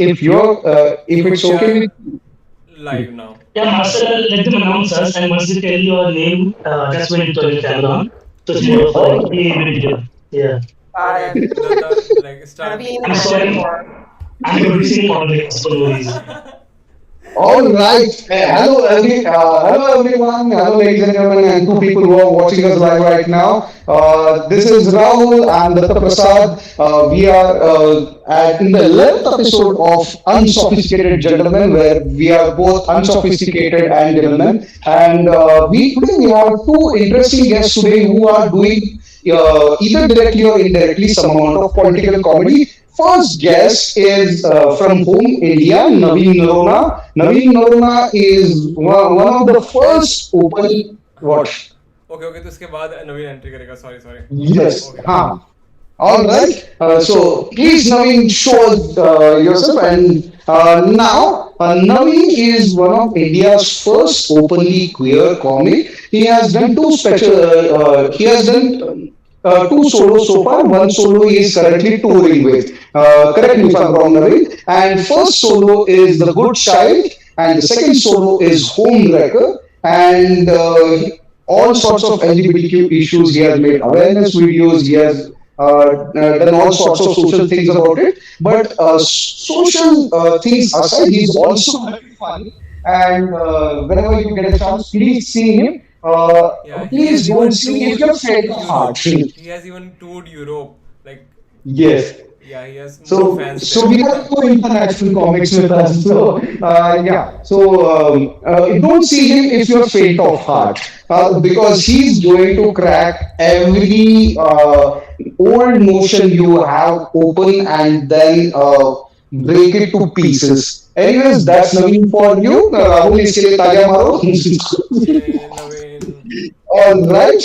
if So it's we okay are with live now. Yeah, Marcel, let them announce us, and once they tell your name, that's when you turn your camera on. So it's more of like you. a video. Yeah. Got Okay, it. the like start. Naveen I'm and sorry. before. I'm producing conflicts for no reason. All right. Hello everyone. Hello, ladies and gentlemen, and two people who are watching us live right now. This is Rahul and Datta Prasad. We are in the 11th episode of Unsophisticated Gentlemen, where we are both unsophisticated and gentlemen. And we today we have two interesting guests today who are doing either directly or indirectly some amount of political comedy. First guest is from home, India, Naveen Narona. Naveen Narona is one of the first open हाँ. what? Okay तो इसके बाद नवीन entry करेगा. Sorry sorry. Yes. Okay. Huh. All right. So please, Naveen, show us yourself. And now, Naveen is one of India's first openly queer comic. He has done two special. He has done two solos so far. One solo he is currently touring with. Correct me if I'm wrong, Naveen. And first solo is The Good Child, and the second solo is Homewrecker. And all sorts of LGBTQ issues. He has made awareness videos. He has done all sorts of social things about it. But social things aside, he's also very funny. And whenever you get a chance, please see him. Yeah, he has Please don't even see if toured you're faint of heart. Europe. He has even toured Europe. Like, Yes. yeah, he has more fans So there. we have two international comics with us. So yeah. So don't see him if you're faint of heart, because he's going to crack every old notion you have open and then break it to pieces. Anyways, that's Naveen for you. Rahul is ke liye talia maro. Yay, Naveen. All right.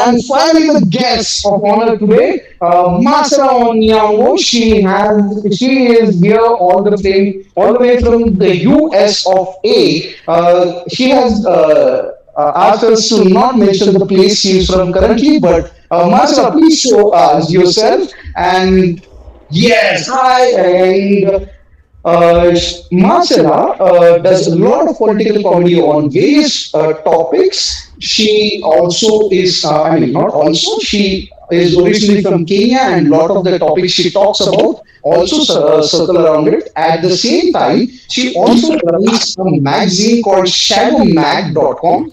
And finally, the guest of honor today, Marcela Onyango. She is here all the way from the US of A. She has asked us to not mention the place she is from currently, but Marcela, please show us yourself. And yes, hi. And Marcela does a lot of political comedy on various topics. She also is, I mean, not also, she is originally from Kenya, and a lot of the topics she talks about also circle around it. At the same time, she also runs a magazine called shadowmag.com,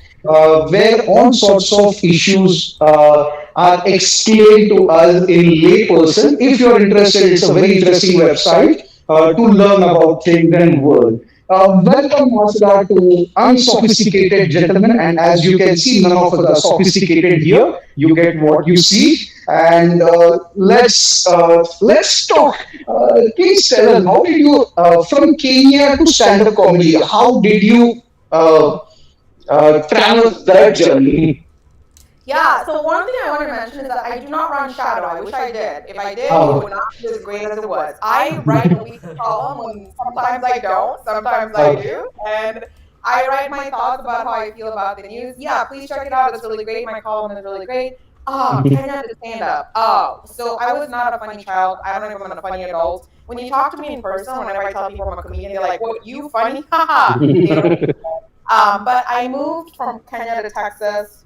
where all sorts of issues are explained to us in layperson. If you're interested, it's a very interesting website to learn about things and world. Welcome, Masala, to Unsophisticated Gentlemen. And as you can see, none of us are sophisticated here. You get what you see. And let's talk. Please tell us, how did you from Kenya to stand-up comedy? How did you travel that journey? Yeah, so one thing I want to mention is that I do not run Shadow. I wish I did. If I did, it Oh, would not be as great as it was. I write a weekly column when sometimes I don't, sometimes I oh. do. And I write my thoughts about how I feel about the news. Yeah, please check it out. It's really great. My column is really great. Kenya to stand up. Oh, so I was not a funny child. I don't know if I'm a funny adult. When you talk to me in person, whenever I tell people I'm a comedian, they're like, "What, you funny?" Haha. They don't. But I moved from Kenya to Texas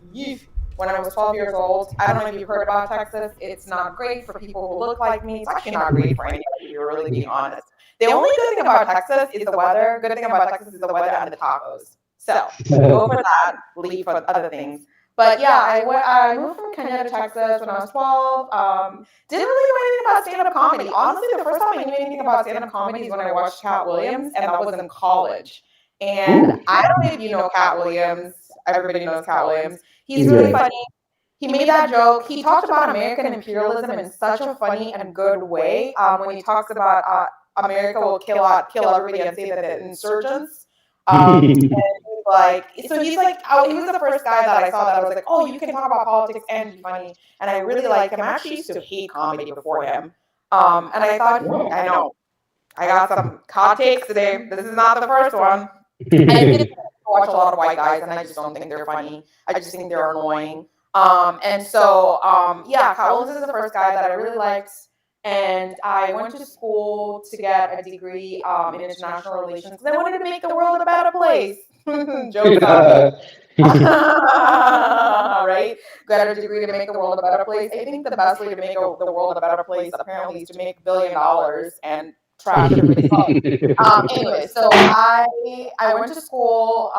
when I was 12 years old. I don't know if you've heard about Texas. It's not great for people who look like me. It's actually not great for anybody, if you're really being honest. The only good thing about Texas is the weather. Good thing about Texas is the weather and the tacos. So go for that, leave for other things. But yeah, I moved from Kenya to Texas when I was 12. Didn't really know anything about stand-up comedy. Honestly, the first time I knew anything about stand-up comedy is when I watched Cat Williams, and that was in college. And Ooh. I don't know if you know Cat Williams. Everybody knows Cat Williams. He's really Yeah. funny. He made that joke. He talked about American imperialism in such a funny and good way. When he talks about America will kill everybody and say that they're insurgents. And he's like, so he's like, oh, he was the first guy that I saw that I was like, oh, you can talk about politics and be funny. And I really like him. I actually used to hate comedy before him. And I thought, I know, I got some hot takes today. This is not the first one. I really watch a lot of white guys, and I just don't think they're funny. I just think they're annoying. And so, yeah, Collins is the first guy that I really liked. and I went to school to get a degree in international relations because I wanted to make the world a better place. Jokes on me. Right? Got a degree to make the world a better place. I think the best way to make the world a better place apparently is to make $1 billion and trash everything else. Anyway, so I went to school.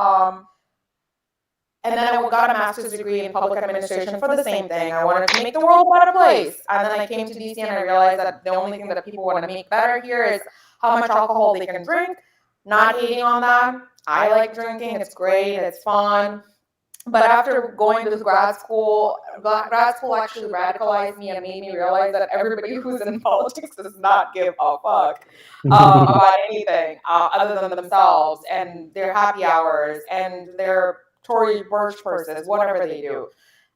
And then I got a master's degree in public administration for the same thing. I wanted to make the world a better place. And then I came to DC and I realized that the only thing that people want to make better here is how much alcohol they can drink. Not hating on that. I like drinking. It's great. It's fun. But after going to grad school actually radicalized me and made me realize that everybody who's in politics does not give a fuck about anything other than themselves and their happy hours and their Tory birch purses, whatever they do.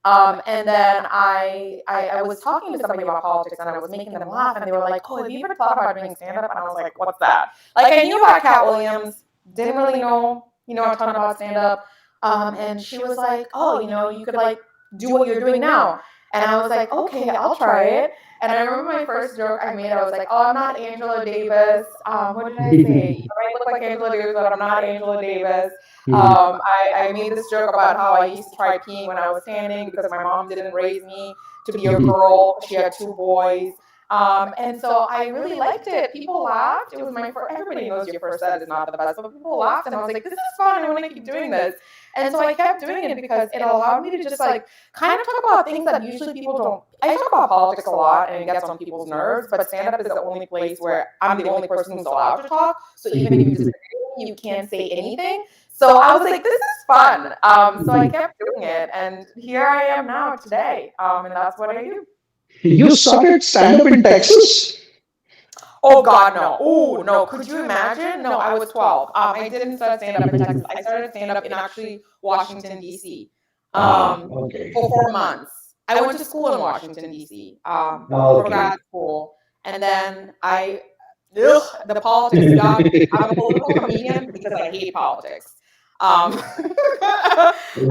And then I was talking to somebody about politics and I was making them laugh and they were like, "Oh, have you ever thought about doing stand up?" And I was like, "What's that?" Like I knew about Cat Williams, didn't really know, a ton about stand up. And she was like, "Oh, you could like do what you're doing now." And I was like, "Okay, I'll try it." And I remember my first joke I made. I was like, "Oh, I'm not Angela Davis." What did I say? I might look like Angela Davis, but I'm not Angela Davis. I made this joke about how I used to try peeing when I was standing because my mom didn't raise me to be a girl. She had two boys. And so I really liked it. People laughed. It was my first, everybody knows your first set is not the best, but people laughed and I was like, this is fun. I want to keep doing this. And so I kept doing it because it allowed me to just like kind of talk about things that usually people don't. I talk about politics a lot and it gets on people's nerves, but stand up is the only place where I'm the only person who's allowed to talk. So even if you disagree with me, you can't say anything. So I was like, this is fun. So I kept doing it. And here I am now today. And that's what I do. You started stand up in Texas? Oh God, no. Oh no. Could you imagine? No, I was 12. I didn't start stand up in Texas. I started stand up in actually Washington D.C. Okay. For 4 months. I went to school in Washington D.C. For Okay. grad school, and then the politics got me. I'm a political comedian because I hate politics. Um,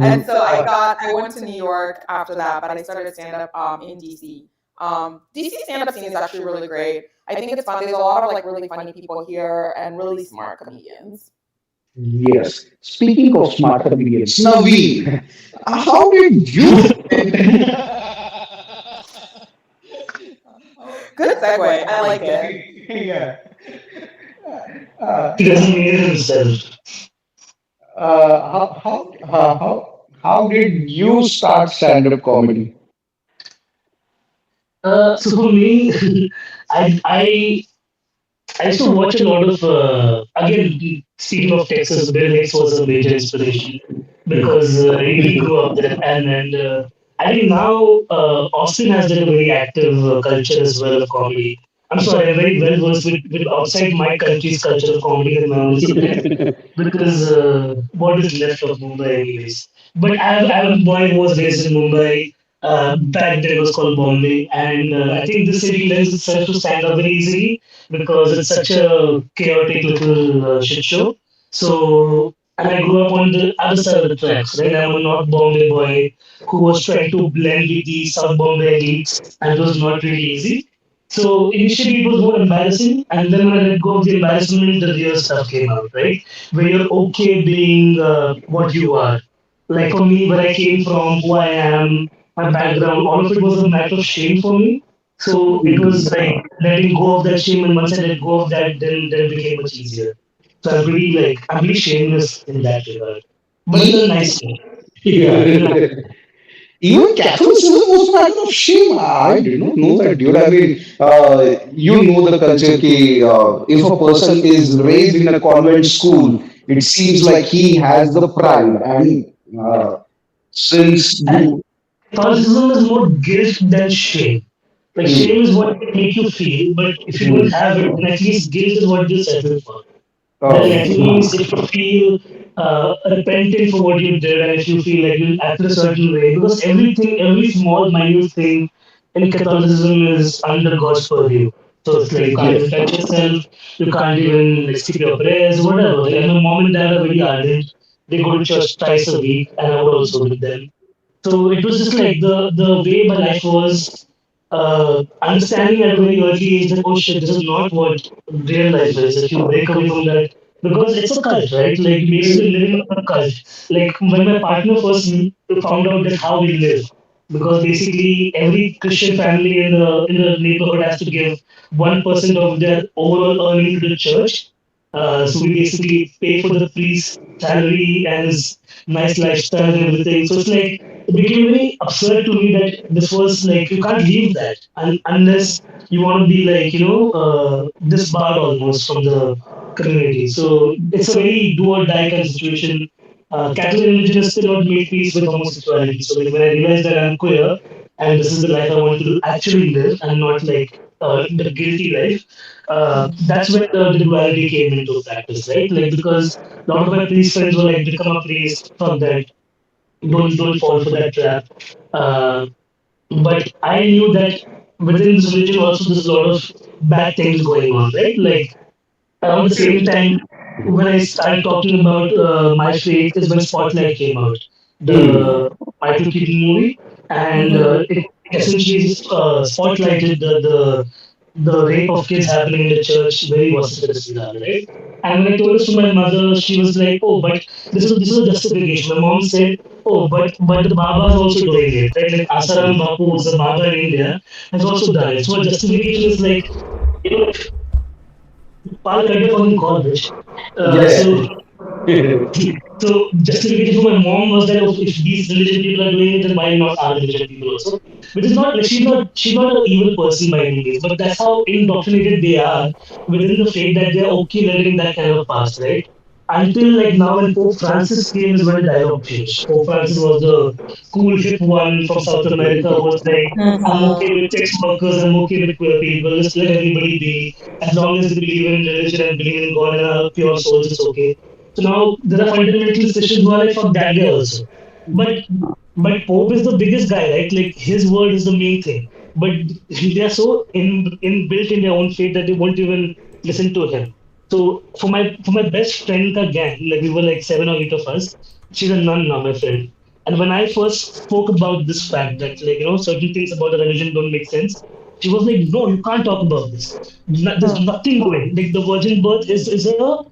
and so I went to New York after that, but I started stand up in DC. DC stand up scene is actually really great. I think it's fun. There's a lot of like really funny people here and really smart comedians. Yes. Speaking of smart comedians, Naveen, how did you? Good segue. I like it. Yeah. He doesn't need it himself. How did you start stand up comedy? So for me, I, I I used to watch a lot of, again, speaking of Texas, Bill Hicks was a major inspiration because he grew up there. And I think now Austin has like a very active culture as well of comedy. I'm sorry, I'm very well versed with outside my country's culture of comedy and my own city because what is left of Mumbai, anyways. But I'm a boy who was raised in Mumbai. Back then it was called Bombay, and I think this city lends itself to stand up very easily because it's such a chaotic little shit show. So, and I grew up on the other side of the tracks, right? I'm a North Bombay boy who was trying to blend with the South Bombay elites, and it was not really easy. So initially it was more embarrassing, and then when I let go of the embarrassment, the real stuff came out, right? Where you're okay being what you are. Like for me, where I came from, who I am, my background, all of it was a matter of shame for me. So it was like letting go of that shame, and once I let go of that, then it became much easier. So I'm pretty shameless in that regard, but in a nice way. Yeah, in a nice way. Even Catholicism was a matter of shame. I did not know that, dude. I mean, you know the culture. Ki, if a person is raised in a convent school, it seems like he has the pride. And since And you, Catholicism is more guilt than shame. Like shame is what it make you feel, but if you don't have it, then at least guilt is what you settle for. Then at least if you feel repentant for what you did, and if you feel like you acted a certain way, because everything, every small minute thing in Catholicism is under God's purview. So it's like you can't even touch yourself, you can't even like skip your prayers, whatever. Like my mom and dad are very ardent. They go to church twice a week, and I would also with them. So it was just like the way my life was. understanding at a very early age that, oh shit, this is not what real life is. If you break away from that, because it's a cult, right? Like you're basically living in a cult. Like when my partner first found out that how we live, because basically every Christian family in the neighborhood has to give 1% of their overall earning to the church. So we basically pay for the priest's salary and his nice lifestyle and everything. So it's like it became very absurd to me that this was like you can't leave that unless you want to be like disbarred almost from the community. So it's a very do or die kind of situation. Catholic religion has still not made peace with homosexuality. So like when I realized that I'm queer and this is the life I want to actually live and not like the guilty life, that's when the duality came into practice, right? Like because a lot of my priest friends were like, become a priest, fuck that, don't fall for that trap. Uh, but I knew that within this religion also there's a lot of bad things going on, right? Like around the same time when I started talking about my faith is when Spotlight came out, the Michael Keaton movie, and it essentially spotlighted the rape of kids happening in the church very vociferously, right? And when I told this to my mother, she was like, "Oh, but this is a justification." My mom said, "Oh, but the Baba is also doing it, right? Like Asaram Bapu, who's the Baba in India, has also done it." So a justification is like, you know, Pal cut your fucking call, bitch. So so justification for my mom was that if these religion people are doing it, then why not our religion people also? Which is not like she's not an evil person by any means, but that's how indoctrinated they are within the faith that they're okay letting that kind of pass, right? Until like now when Pope Francis came is when the dialogue changed. Pope Francis was the cool hip one from South America who was like, I'm okay with sex workers, I'm okay with queer people, just let everybody be. As long as they believe in religion and believe in God and are pure souls, it's okay. So now there are fundamentalist Christians who are like, fuck that guy also. But but Pope is the biggest guy, right? Like his word is the main thing. But they are so inbuilt in their own faith that they won't even listen to him. So for my best friend ka gang, like we were like 7 or 8 of us. She's a nun now, my friend. And when I first spoke about this fact that like certain things about the religion don't make sense, she was like, "No, you can't talk about this. There's nothing going. Like the virgin birth is a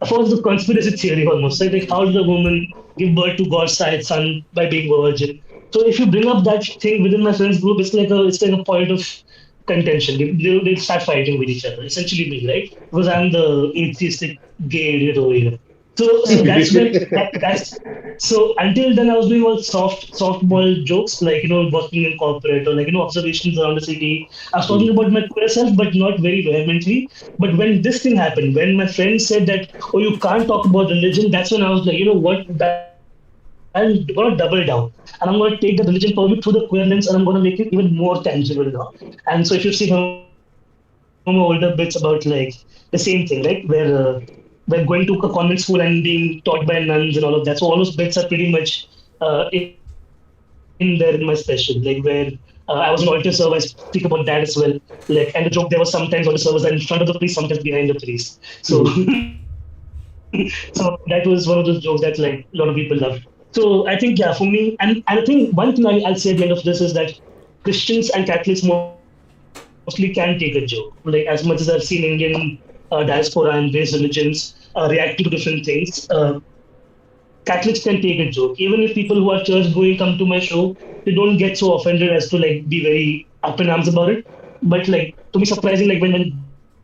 form of the conspiracy theory almost. Like how did a woman give birth to God's son by being virgin? So if you bring up that thing within my friends group, it's like a point of contention. They start fighting with each other. Essentially me, right? Because I'm the atheistic gay idiot over here. So that's when that's so until then I was doing all softball jokes like working in corporate or like observations around the city. I was talking about my queer self, but not very vehemently. But when this thing happened, when my friend said that, oh, you can't talk about religion, that's when I was like, you know what, I'm gonna double down and I'm gonna take the religion purview through the queer lens and I'm gonna make it even more tangible now. And so if you see some of my older bits about like the same thing, right, where going to a convent school and being taught by nuns and all of that. So all those bits are pretty much in there in my special, like where I was an altar server. I speak about that as well. Like, and the joke there was sometimes altar servers are in front of the priest, sometimes behind the priest. So, so that was one of those jokes that like a lot of people loved. So I think yeah, for me, and I think one thing I'll say at the end of this is that Christians and Catholics mostly can take a joke. Like as much as I've seen Indian diaspora and various religions react to different things, Catholics can take a joke. Even if people who are church going come to my show, they don't get so offended as to like be very up in arms about it. But like to me, surprising, like when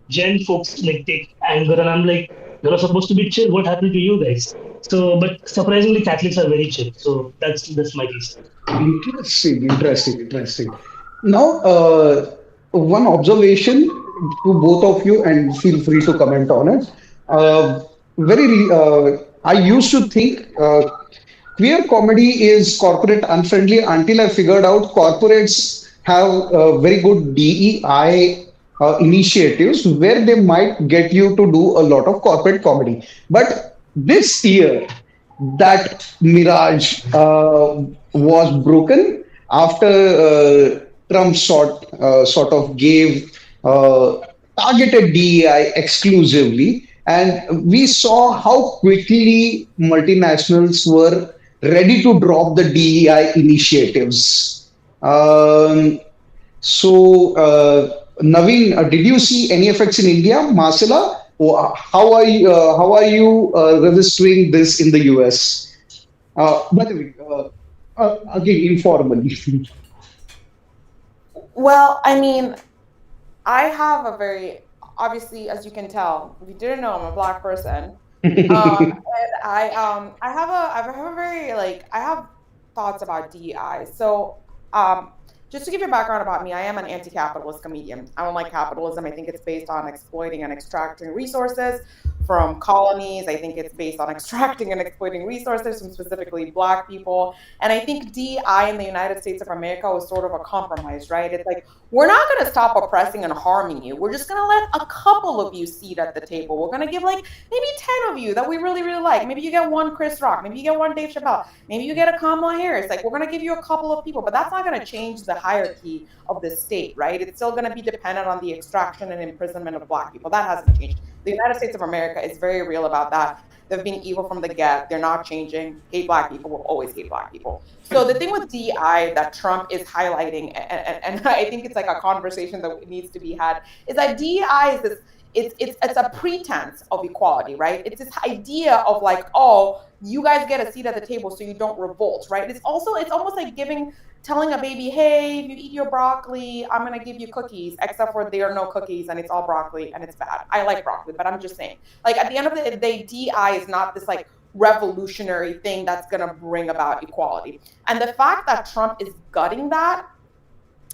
Gen folks like take anger and I'm like, you're not supposed to be chill. What happened to you guys? So, but surprisingly, Catholics are very chill. So that's my piece. Interesting, interesting, interesting. Now, one observation to both of you, and feel free to comment on it. I used to think queer comedy is corporate unfriendly until I figured out corporates have very good DEI initiatives where they might get you to do a lot of corporate comedy. But this year, that mirage was broken after Trump sort of gave targeted DEI exclusively, and we saw how quickly multinationals were ready to drop the DEI initiatives. Um, Naveen, did you see any effects in India, Marcela? How are you registering this in the US? By the way, again, informally. Well, I mean, I have a very obviously, as you can tell, if you didn't know, I'm a black person. And I have a very I have thoughts about DEI. So um, just to give you a background about me, I am an anti-capitalist comedian. I don't like capitalism. I think it's based on exploiting and extracting resources from colonies. I think it's based on extracting and exploiting resources from specifically black people. And I think DEI in the United States of America was sort of a compromise, right? It's like we're not going to stop oppressing and harming you. We're just going to let a couple of you seat at the table. We're going to give maybe 10 of you that we really, really like. Maybe you get one Chris Rock. Maybe you get one Dave Chappelle. Maybe you get a Kamala Harris. Like, we're going to give you a couple of people, but that's not going to change the hierarchy of the state, right? It's still going to be dependent on the extraction and imprisonment of black people. That hasn't changed. The United States of America is very real about that. They've been evil from the get. They're not changing. Hate black people will always hate black people. So the thing with DI that Trump is highlighting, and I think it's like a conversation that needs to be had, is that DEI is this. It's a pretense of equality, right? It's this idea of like, oh, you guys get a seat at the table so you don't revolt, right? It's almost like telling a baby, hey, if you eat your broccoli, I'm gonna give you cookies, except for there are no cookies and it's all broccoli and it's bad. I like broccoli, but I'm just saying, like at the end of the day, DI is not this like revolutionary thing that's gonna bring about equality. And the fact that Trump is gutting that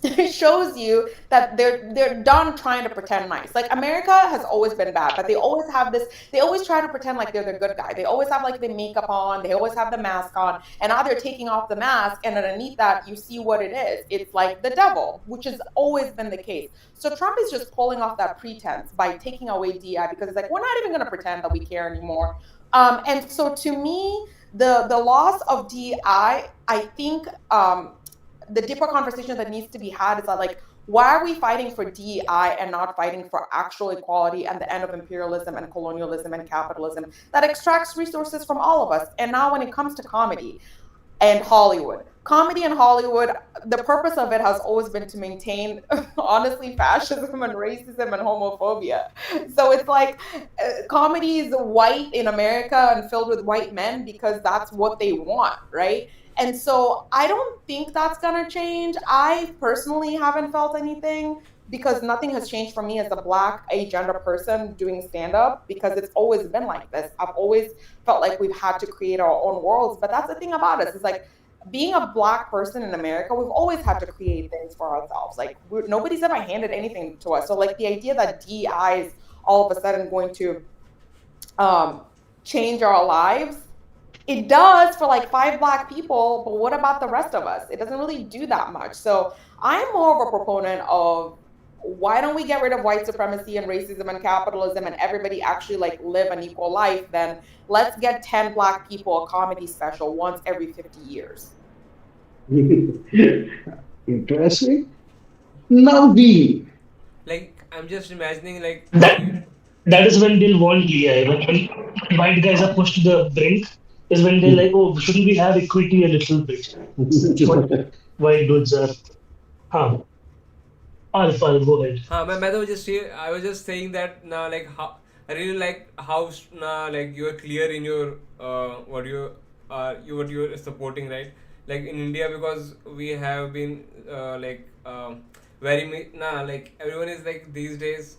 it shows you that they're done trying to pretend nice. Like America has always been bad, but they always have this. They always try to pretend like they're the good guy. They always have like the makeup on. They always have the mask on, and now they're taking off the mask, and underneath that, you see what it is. It's like the devil, which has always been the case. So Trump is just pulling off that pretense by taking away DI because it's like we're not even going to pretend that we care anymore. And so to me, the loss of DI, I think. The deeper conversation that needs to be had is that like why are we fighting for DEI and not fighting for actual equality and the end of imperialism and colonialism and capitalism that extracts resources from all of us? And now when it comes to comedy and Hollywood, the purpose of it has always been to maintain honestly fascism and racism and homophobia. So it's like comedy is white in America and filled with white men because that's what they want, right? And so I don't think that's going to change. I personally haven't felt anything because nothing has changed for me as a black agender person doing stand up because it's always been like this. I've always felt like we've had to create our own worlds. But that's the thing about us is like being a black person in America, we've always had to create things for ourselves. Like nobody's ever handed anything to us. So like the idea that DEI is all of a sudden going to um, change our lives, it does for like five black people, but what about the rest of us? It doesn't really do that much. So I'm more of a proponent of why don't we get rid of white supremacy and racism and capitalism and everybody actually like live an equal life? Then let's get 10 black people a comedy special once every 50 years. Interesting. Naveen. Like I'm just imagining like That you. that is when they'll want DI. When white guys are pushed to the brink, is when they're like, oh, shouldn't we have equity a little bit? That's what white dudes are. Huh. I'll go ahead. मैं तो just I was just saying that now like how I really like how like you're clear in your what what you're supporting, right? Like in India, because we have been like like everyone is like these days.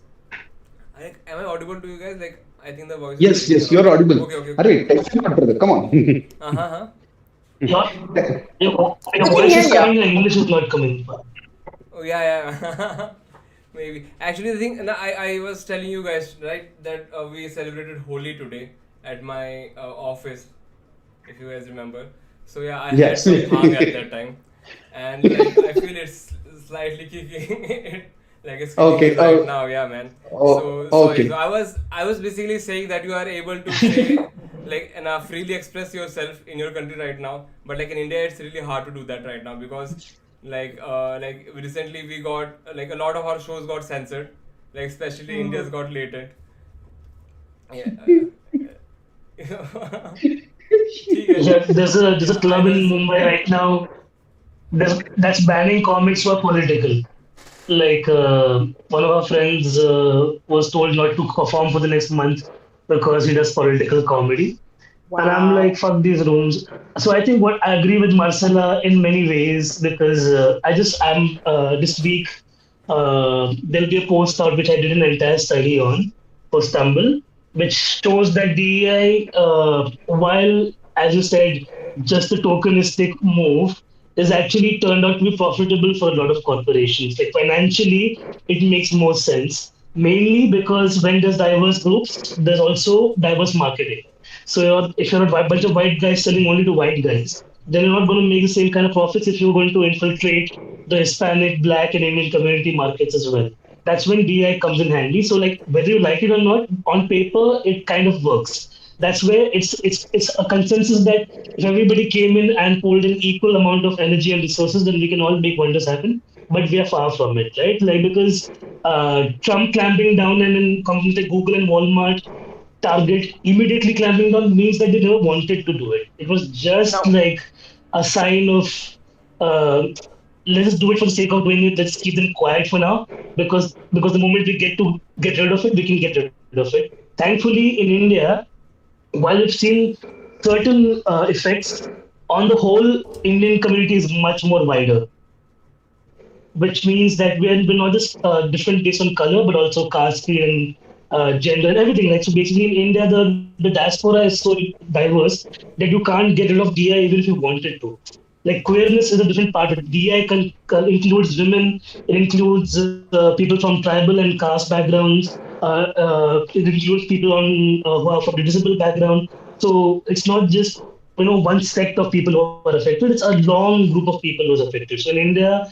Am I audible to you guys? Like I think the voice is Yes, breaking yes, out. you're audible. Okay, okay, okay. Arey, tension not brother. Come on. Uh-huh. Your, your We can voice hear is you. coming and English is not coming. Oh yeah, yeah. Maybe. Actually, the thing, no, I was telling you guys, right, that we celebrated Holi today at my office, if you guys remember. So yeah, I had Yes. some bhang at that time, and like I feel it's slightly kicking it, like it's kicking Okay. in right now. Yeah, man. So sorry. Okay. So I was basically saying that you are able to say like and freely express yourself in your country right now, but like in India, it's really hard to do that right now because like recently we got like a lot of our shows got censored, like especially India's got latent. Yeah. ठीक है. Yeah, there's a I club in was Mumbai right now that's banning comics for political. like one of our friends was told not to perform for the next month because he does political comedy. And I'm like, Wow. fuck these rooms. So I think what I agree with Marcela in many ways because I'm this week there'll be a post out which I did an entire study on for Stumble, which shows that DEI, while as you said, just a tokenistic move, is actually turned out to be profitable for a lot of corporations. Like financially, it makes more sense. Mainly because when there's diverse groups, there's also diverse marketing. So if you're a bunch of white guys selling only to white guys, then you're not going to make the same kind of profits if you're going to infiltrate the Hispanic, Black, and Indian community markets as well. That's when DI comes in handy. So like whether you like it or not, on paper it kind of works. That's where it's a consensus that if everybody came in and pulled in equal amount of energy and resources, then we can all make wonders happen. But we are far from it, right? Like because Trump clamping down and in companies like Google and Walmart Target immediately clamping down means that they never wanted to do it. It was just No. like a sign of uh, let's just do it for the sake of doing it. Let's keep them quiet for now because the moment we get to get rid of it, we can get rid of it. Thankfully, in India, while we've seen certain effects, on the whole, Indian community is much more wider, which means that we're not just different based on color, but also caste and gender and everything. Like so, basically, in India, the diaspora is so diverse that you can't get rid of DI even if you wanted to. Like queerness is a different part of it. DI includes women, it includes people from tribal and caste backgrounds, it includes people who are from a disabled background. So it's not just one sect of people who are affected. It's a long group of people who's affected. So in India,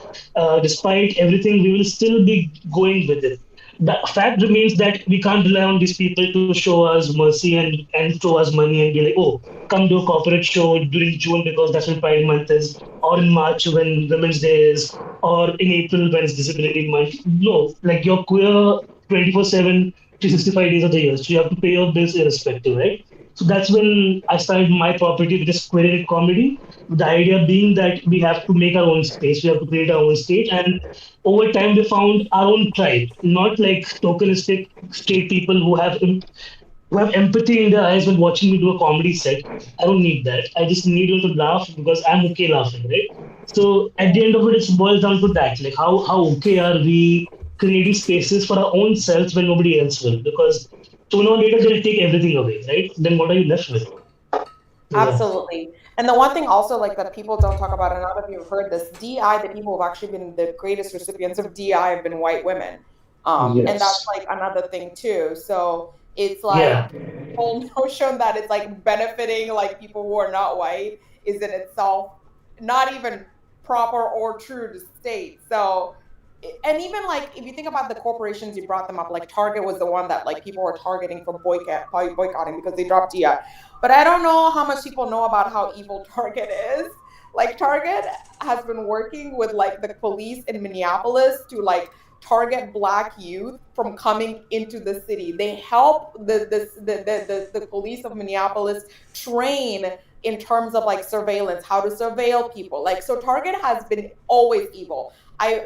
despite everything, we will still be going with it. The fact remains that we can't rely on these people to show us mercy and throw us money and be like, oh, come do a corporate show during June because that's when Pride Month is, or in March when Women's Day is, or in April when it's Disability Month. No, like you're queer 24/7, 365 days of the year. So you have to pay your bills irrespective, right? So that's when I started my property with this queer comedy. The idea being that we have to make our own space, we have to create our own stage, and over time we found our own tribe, not like tokenistic straight people who have empathy in their eyes when watching me do a comedy set. I don't need that. I just need you to laugh because I'm okay laughing, right? So at the end of it, it boils down to that. Like how okay are we creating spaces for our own selves when nobody else will? Because sooner or later they'll take everything away, right? Then what are you left with? Yeah. Absolutely. And the one thing also like that people don't talk about, and a lot of you have heard this, DI, the people who've actually been the greatest recipients of DI have been white women. And that's Yes. like another thing too. So it's like Yeah. the whole notion that it's like benefiting like people who are not white is in itself not even proper or true to state. So and even like if you think about the corporations, you brought them up, like Target was the one that like people were targeting for boycotting because they dropped DI. But I don't know how much people know about how evil Target is. Like Target has been working with like the police in Minneapolis to like target black youth from coming into the city. They help the police of Minneapolis train in terms of like surveillance, how to surveil people. Like so Target has been always evil. I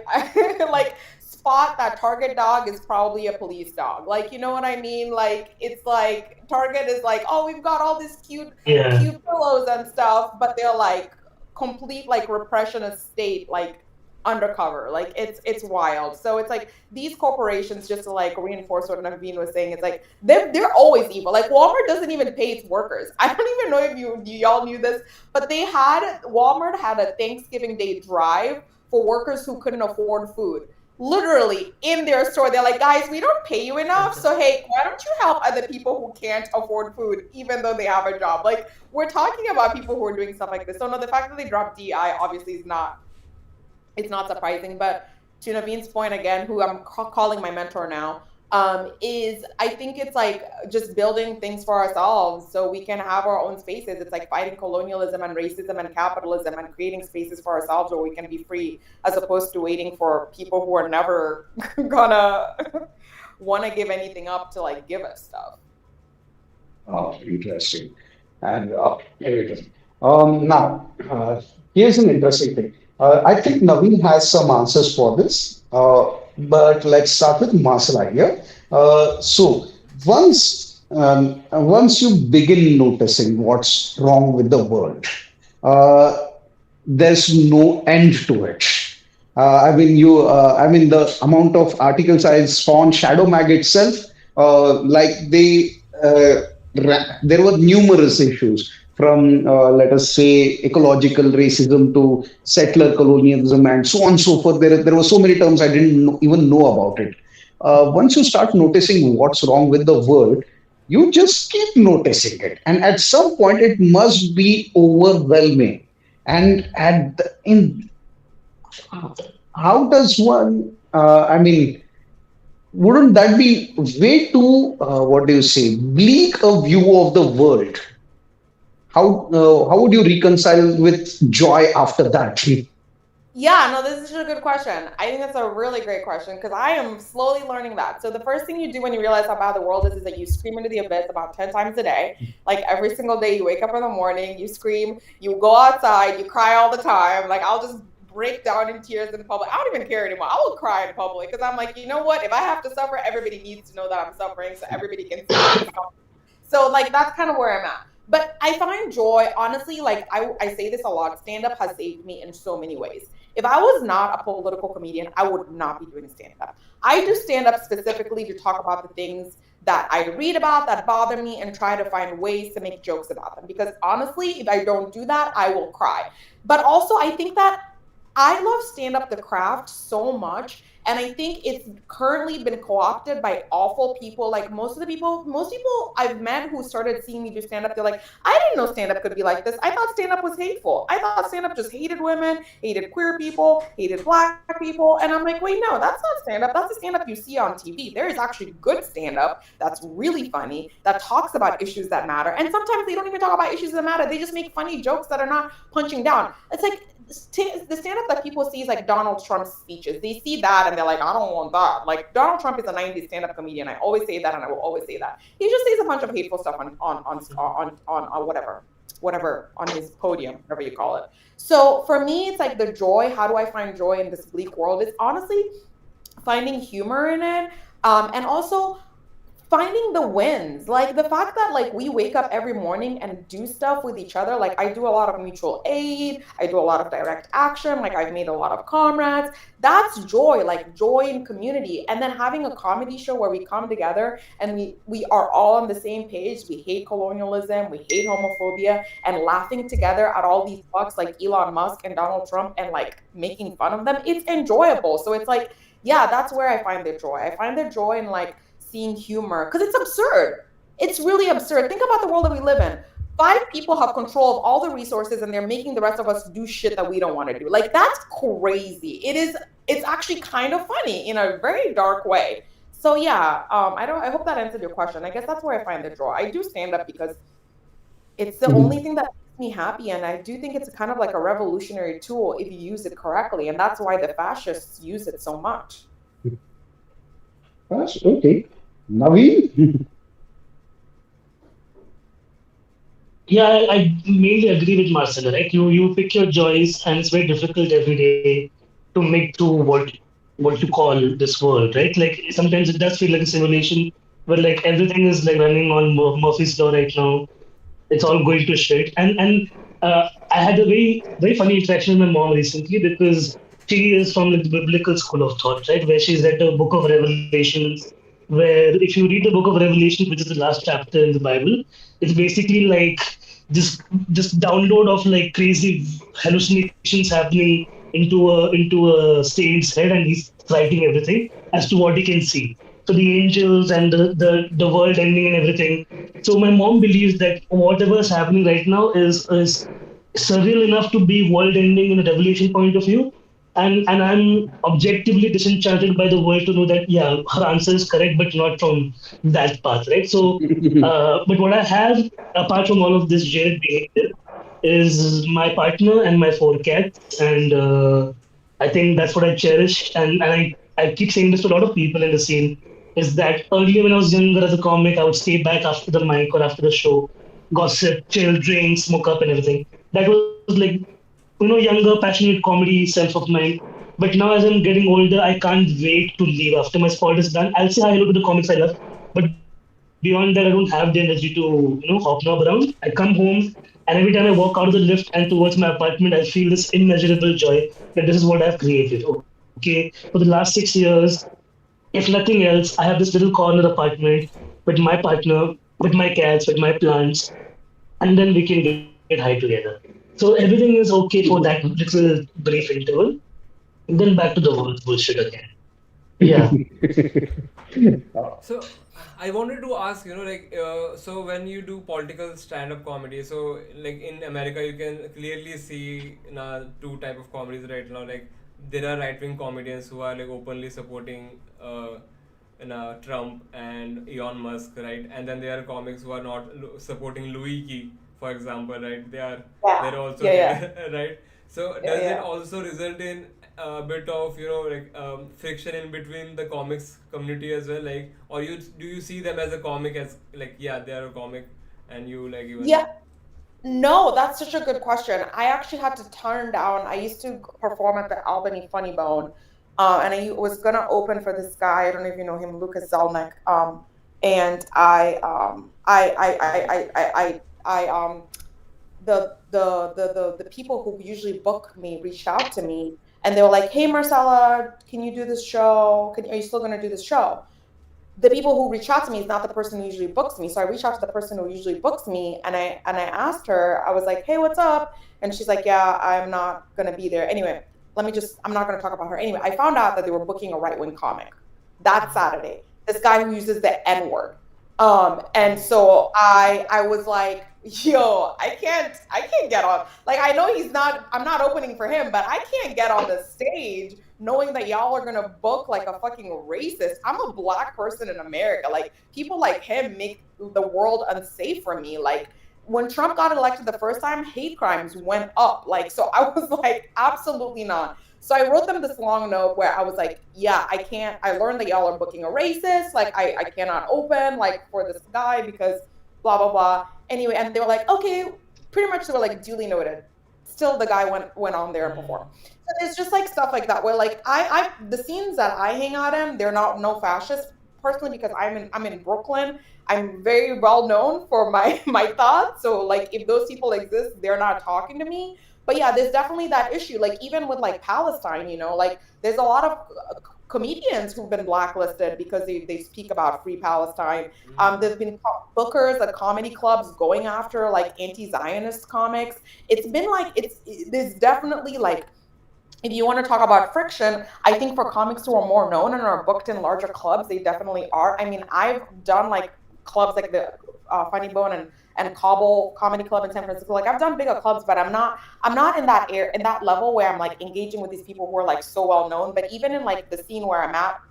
like spot that Target dog is probably a police dog. Like, you know what I mean? Like, it's like Target is like, oh, we've got all these Yeah. cute pillows and stuff, but they're like complete like repressionist state, like undercover. Like, it's wild. So it's like these corporations, just to like reinforce what Naveen was saying, it's like they're always evil. Like Walmart doesn't even pay its workers. I don't even know if you y'all knew this, but Walmart had a Thanksgiving Day drive for workers who couldn't afford food. Literally in their store, they're like, guys, we don't pay you enough. So, hey, why don't you help other people who can't afford food, even though they have a job? Like, we're talking about people who are doing stuff like this. So, no, the fact that they dropped DI obviously is not, it's not surprising. But to Naveen's point again, who I'm calling my mentor now, is I think it's like just building things for ourselves so we can have our own spaces. It's like fighting colonialism and racism and capitalism and creating spaces for ourselves where we can be free, as opposed to waiting for people who are never gonna want to give anything up to like give us stuff. Interesting. And here it is. Now, here's an interesting thing. I think Naveen has some answers for this, but let's start with Marcela here. So once you begin noticing what's wrong with the world, uh, there's no end to it. I mean, the amount of articles I saw on Shadow Mag itself, uh, there were numerous issues from, let us say, ecological racism to settler colonialism and so on and so forth. There were so many terms I didn't even know about it. Once you start noticing what's wrong with the world, you just keep noticing it. And at some point, it must be overwhelming. And in how does one, I mean, wouldn't that be way too, what do you say, bleak a view of the world? How would you reconcile with joy after that? Yeah, no, this is a good question. I think that's a really great question because I am slowly learning that. So the first thing you do when you realize how bad the world is that you scream into the abyss about 10 times a day. Like every single day you wake up in the morning, you scream, you go outside, you cry all the time. Like I'll just break down in tears in public. I don't even care anymore. I will cry in public because I'm like, you know what? If I have to suffer, everybody needs to know that I'm suffering so everybody can see I'm suffering. So like that's kind of where I'm at. But I find joy, honestly, like I say this a lot, stand up has saved me in so many ways. If I was not a political comedian, I would not be doing stand up. I do stand up specifically to talk about the things that I read about that bother me and try to find ways to make jokes about them. Because honestly, if I don't do that, I will cry. But also, I think that I love stand up the craft so much. And I think it's currently been co opted by awful people. Like most people I've met who started seeing me do stand up, they're like, I didn't know stand up could be like this. I thought stand up was hateful. I thought stand up just hated women, hated queer people, hated black people. And I'm like, wait, no, that's not stand up. That's the stand up you see on TV. There is actually good stand up that's really funny, that talks about issues that matter. And sometimes they don't even talk about issues that matter. They just make funny jokes that are not punching down. It's like the stand up that people see is like Donald Trump's speeches. They see that and they're like, I don't want that. Like Donald Trump is a 90s stand up comedian. I always say that and I will always say that. He just says a bunch of hateful stuff on whatever on his podium, whatever you call it. So for me, it's like the joy. How do I find joy in this bleak world? It's honestly finding humor in it, and also finding the wins, like the fact that like we wake up every morning and do stuff with each other. Like I do a lot of mutual aid, I do a lot of direct action, like I've made a lot of comrades. That's joy, like joy in community. And then having a comedy show where we come together and we are all on the same page. We hate colonialism, we hate homophobia, and laughing together at all these fucks like Elon Musk and Donald Trump and like making fun of them. It's enjoyable. So it's like, yeah, that's where I find the joy. I find the joy in like seeing humor because it's absurd. It's really absurd. Think about the world that we live in. Five people have control of all the resources and they're making the rest of us do shit that we don't want to do. Like that's crazy. It's actually kind of funny in a very dark way. So yeah, I hope that answered your question. I guess that's where I find the joy. I do stand up because it's the only thing that makes me happy and I do think it's kind of like a revolutionary tool if you use it correctly, and that's why the fascists use it so much. That's okay. Naveen? Yeah, I mainly agree with Marcelo, right? You pick your joys, and it's very difficult every day to make to what you call this world, right? Like sometimes it does feel like a simulation where like everything is like running on Murphy's law right now. It's all going to shit. And I had a very funny interaction with my mom recently because she is from like the biblical school of thought, right? Where she's read the Book of Revelations, where if you read the Book of Revelations, which is the last chapter in the Bible, it's basically like this this download of like crazy hallucinations happening into a saint's head, and he's writing everything as to what he can see. So the angels and the world ending and everything. So my mom believes that whatever is happening right now is surreal enough to be world ending in a revelation point of view. And I'm objectively disenchanted by the world to know that yeah, her answer is correct, but not from that path, right? So, but what I have apart from all of this jailed behavior is my partner and my four cats, and I think that's what I cherish. And I keep saying this to a lot of people in the scene is that earlier when I was younger as a comic, I would stay back after the mic or after the show, gossip, chill, drink, smoke up, and everything. That was like younger, passionate comedy self of mine. But now, as I'm getting older, I can't wait to leave. After my sport is done, I'll say hi hello to the comics I love. But beyond that, I don't have the energy to, hop knob around. I come home, and every time I walk out of the lift and towards my apartment, I feel this immeasurable joy that this is what I've created. Okay, for the last 6 years, if nothing else, I have this little corner apartment with my partner, with my cats, with my plants, and then we can get high together. So everything is okay for that little brief interval. Then back to the world's bullshit again. Yeah. So I wanted to ask, so when you do political stand-up comedy, so like in America, you can clearly see two type of comedies right now. Like there are right-wing comedians who are like openly supporting Trump and Elon Musk, right? And then there are comics who are not supporting Louis Key, for example, right? Yeah, They're also yeah, yeah, there, right? So yeah, does it yeah. also result in a bit of friction in between the comics community as well, like, or you do you see them as a comic, as like, yeah, they are a comic, and you like even. Yeah, no, that's such a good question. I actually had to turn down. I used to perform at the Albany Funny Bone, and was gonna open for this guy. I don't know if you know him, Lucas Zelnick. And the people who usually book me reached out to me, and they were like, "Hey, Marcella, can you do this show? Are you still gonna do this show?" The people who reach out to me is not the person who usually books me. So I reached out to the person who usually books me, and I asked her, I was like, "Hey, what's up?" And she's like, "Yeah, I'm not gonna be there." Anyway, I'm not gonna talk about her. Anyway, I found out that they were booking a right wing comic that Saturday. This guy who uses the N word. And so I was like, yo, I can't get on. Like, I know I'm not opening for him, but I can't get on the stage knowing that y'all are gonna book like a fucking racist. I'm a black person in America. Like, people like him make the world unsafe for me. Like, when Trump got elected the first time, hate crimes went up. Like, so I was like, absolutely not. So I wrote them this long note where I was like, yeah, I can't. I learned that y'all are booking a racist. Like, I cannot open like for this guy because blah blah blah. Anyway, and they were like, okay, pretty much they were like duly noted. Still, the guy went on there and performed. So there's just like stuff like that where like the scenes that I hang out in, they're not no fascist personally because I'm in Brooklyn. I'm very well known for my my thoughts. So like if those people exist, they're not talking to me. But yeah, there's definitely that issue. Like even with like Palestine, like there's a lot of comedians who've been blacklisted because they speak about free Palestine. There's been bookers at comedy clubs going after like anti-Zionist comics. It's been like there's definitely like if you want to talk about friction, I think for comics who are more known and are booked in larger clubs, they definitely are. I mean, I've done like clubs like the Funny Bone and Cobble Comedy Club in San Francisco. Like I've done bigger clubs, but I'm not in that level where I'm like engaging with these people who are like so well known. But even in like the scene where I'm at,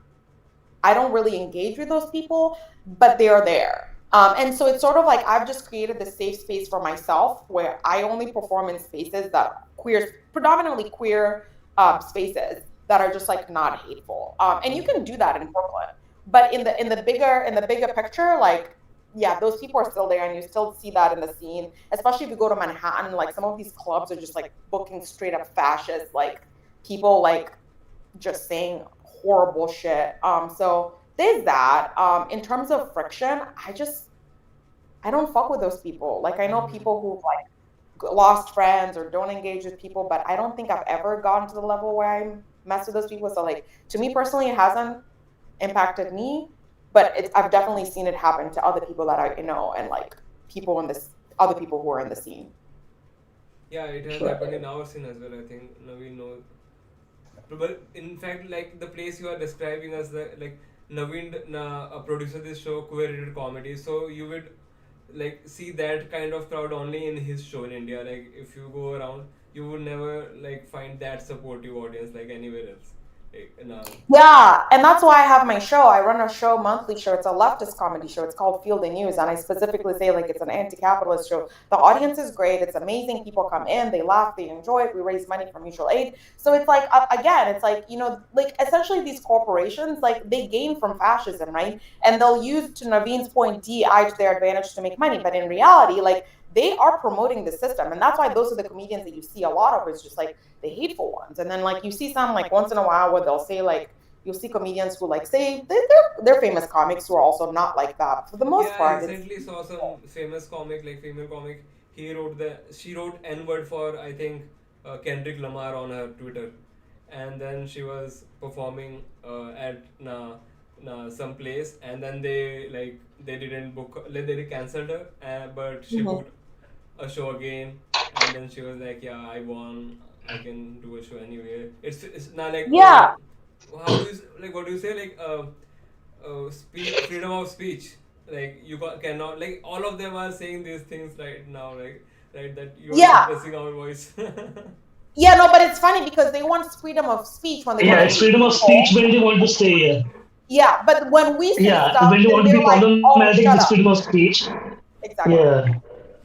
I don't really engage with those people, but they're there. And so it's sort of like I've just created this safe space for myself where I only perform in spaces that predominantly queer spaces that are just like not hateful. And you can do that in Brooklyn, but in the bigger picture, like yeah, those people are still there, and you still see that in the scene. Especially if you go to Manhattan, like some of these clubs are just like booking straight up fascist, like people like just saying horrible shit. So there's that. In terms of friction, I don't fuck with those people. Like I know people who like lost friends or don't engage with people, but I don't think I've ever gotten to the level where I mess with those people. So like to me personally, it hasn't impacted me, but I've definitely seen it happen to other people that I know and like people in this other people who are in the scene. Yeah, it has happened in our scene as well, I think. Now we know. But in fact, like the place you are describing as the like Naveen producer this show queer comedy, so you would like see that kind of crowd only in his show in India. Like if you go around, you would never like find that supportive audience like anywhere else. Now. Yeah, and that's why I have my show. I run a show, monthly show. It's a leftist comedy show. It's called Field the News, and I specifically say like it's an anti-capitalist show. The audience is great. It's amazing. People come in, they laugh, they enjoy it. We raise money for mutual aid. So it's like again, it's like like essentially these corporations like they gain from fascism, right? And they'll use to Naveen's point DI to their advantage to make money. But in reality, like they are promoting the system. And that's why those are the comedians that you see a lot of, is just like the hateful ones. And then like you see some like once in a while where they'll say like, you'll see comedians who like say they're famous comics who are also not like that. But for the most Yeah, I part, it's recently saw some famous comic, like female comic. She wrote N word for, I think, Kendrick Lamar on her Twitter, and then she was performing at some place, and then they didn't book, like they cancelled her, but she Mhm. booked a show again, and then she was like, yeah, I won, I can do a show anyway. It's now like, Yeah, how do you like, what do you say, like freedom of speech, like cannot, like all of them are saying these things right now, like, right, that you are yeah, suppressing our voice. yeah. No, but it's funny because they want freedom of speech when they want Yeah, to it's hate freedom of speech people. when they want to say, Yeah, but when we say yeah, stuff, when they then want to they're be like, "Oh, problematic, shut it's up." freedom of speech. Exactly, Yeah,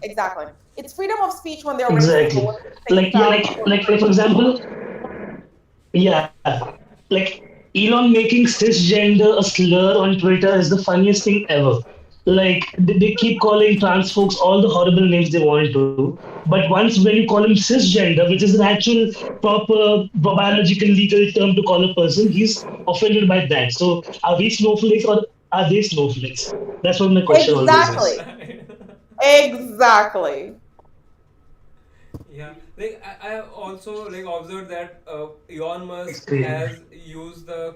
exactly. It's freedom of speech when they're racist, but exactly. when it's the same Yeah, stuff, people like for example, yeah, like Elon making cisgender a slur on Twitter is the funniest thing ever. Like they keep calling trans folks all the horrible names they want to, but once when you call him cisgender, which is an actual proper biological legal term to call a person, he's offended by that. So are we snowflakes or are they snowflakes? That's what my question always is. exactly, Right. exactly. Yeah, like I have also like observed that Elon Musk Extreme. has used the,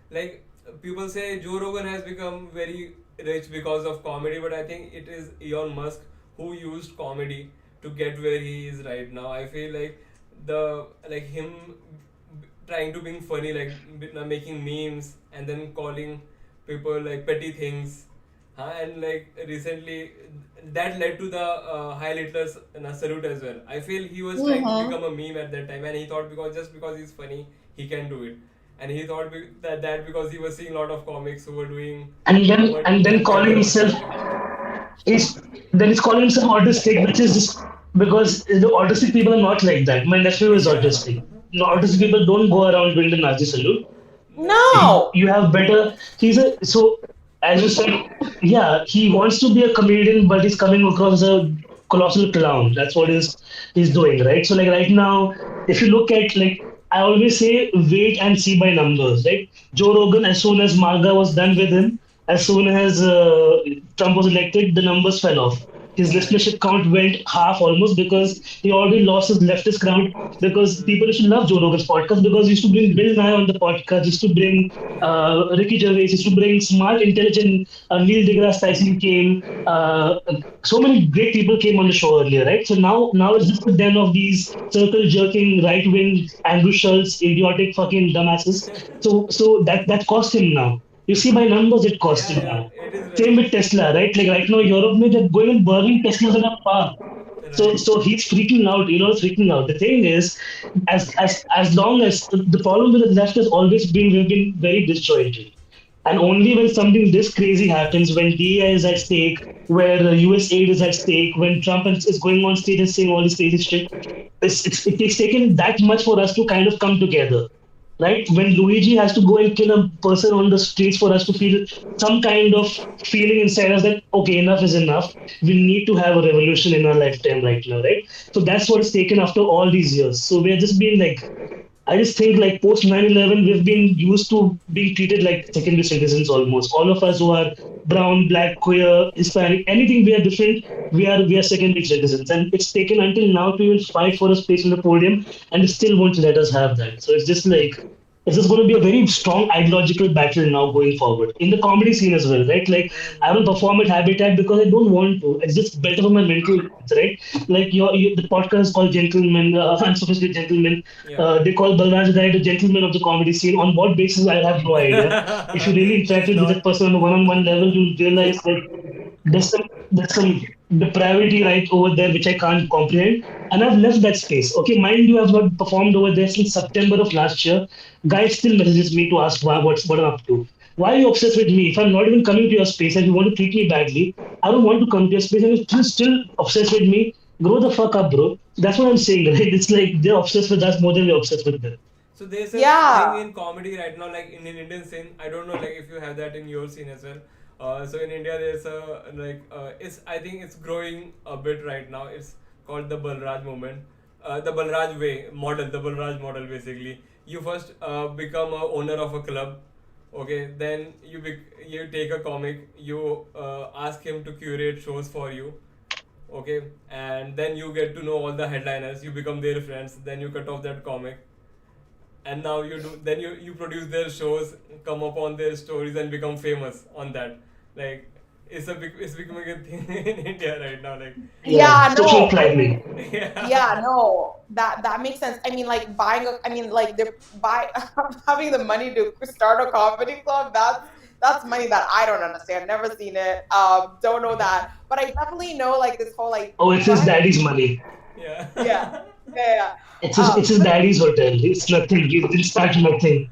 like, people say Joe Rogan has become very rich because of comedy, but I think it is Elon Musk who used comedy to get where he is right now. I feel like the like him trying to being funny, like making memes and then calling people like petty things. And like recently, that led to the Heil Hitler's salute as well. I feel he was trying to Hmm. become a meme at that time, and he thought because just because he's funny, he can do it. And he thought that because he was seeing a lot of comics who were doing And then much calling better on himself stage. is then he's calling himself autistic, which is just because the autistic people are not like that. My nephew is Yeah. autistic. No, autistic people don't go around doing the Nazi salute. No. No. You have better. He's a so as you said, yeah, he wants to be a comedian, but he's coming across as a colossal clown. That's what he's doing, right? So like right now, if you look at like I always say, wait and see by numbers, right? Joe Rogan, as soon as MAGA was done with him, as soon as Trump was elected, the numbers fell off. His Right. listenership count went half almost because he already lost his leftist crowd because people Hmm. used to love Joe Rogan's podcast because he used to bring Bill Nye on the podcast, used to bring Ricky Gervais, used to bring smart, intelligent Neil deGrasse Tyson came. So many great people came on the show earlier, right? So now it's just a den of these circle jerking right wing Andrew Schultz, idiotic fucking dumbasses. So that cost him now. You see by numbers, it cost Yeah, him yeah, now. it is Same right. with Tesla, right? Like right now, Europe, में they're going and burning Teslas in a park. So Right. so he's freaking out. Elon's freaking out. The thing is, as long as the problem with the left has always been we've been very disjointed. And only when something this crazy happens, when DEI is at stake, where US aid is at stake, when Trump is going on stage and saying all this crazy shit, it takes taken that much for us to kind of come together. Right? When Luigi has to go and kill a person on the streets for us to feel some kind of feeling inside us that, okay, enough is enough. We need to have a revolution in our lifetime right now, right? So that's what it's taken after all these years. So we're just being like, I just think like post 9/11, we've been used to being treated like secondary citizens almost. All of us who are brown, black, queer, Hispanic, anything we are different, we are secondary citizens. And it's taken until now to even fight for a space on the podium, and they still won't let us have that. So it's just like it's just going to be a very strong ideological battle now going forward in the comedy scene as well, right? Like I don't perform at Habitat because I don't want to. It's just better for my mental health, right? Like the podcast is called Gentlemen, Unsophisticated Gentlemen. Yeah. They call Balraj Rai the gentleman of the comedy scene. On what basis, I have no idea. If you really He's interacted with that not. person on a one-on-one level, you'll realize that there's some depravity right over there which I can't comprehend. And I've left that space. Okay, mind you, I've not performed over there since September of last year. Guy still messages me to ask what I'm up to. Why are you obsessed with me? If I'm not even coming to your space and you want to treat me badly, I don't want to come to your space and you're still obsessed with me. Grow the fuck up, bro. That's what I'm saying, right? It's like they're obsessed with us more than we're obsessed with them. So there's a thing Yeah. in comedy right now, like in an Indian scene. I don't know, like if you have that in your scene as well. So in India, there's a it's I think it's growing a bit right now. It's called the Balraj movement, the Balraj way model, the Balraj model basically. You first become a owner of a club. Okay, then you take a comic, you ask him to curate shows for you. Okay, and then you get to know all the headliners. You become their friends. Then you cut off that comic, and now you do. Then you produce their shows, come up on their stories, and become famous on that. Like it's becoming a thing in India right now. Like Yeah, Yeah, social no, I mean, climbing. yeah, yeah. no, that makes sense. I mean, like buying a, I mean, like they're buy having the money to start a comedy club. That's money that I don't understand. Never seen it. Don't know that, but I definitely know like this whole like. Oh, it's Go his ahead. daddy's money. Yeah. Yeah, yeah, yeah. It's his But daddy's hotel. It's nothing. You didn't start nothing.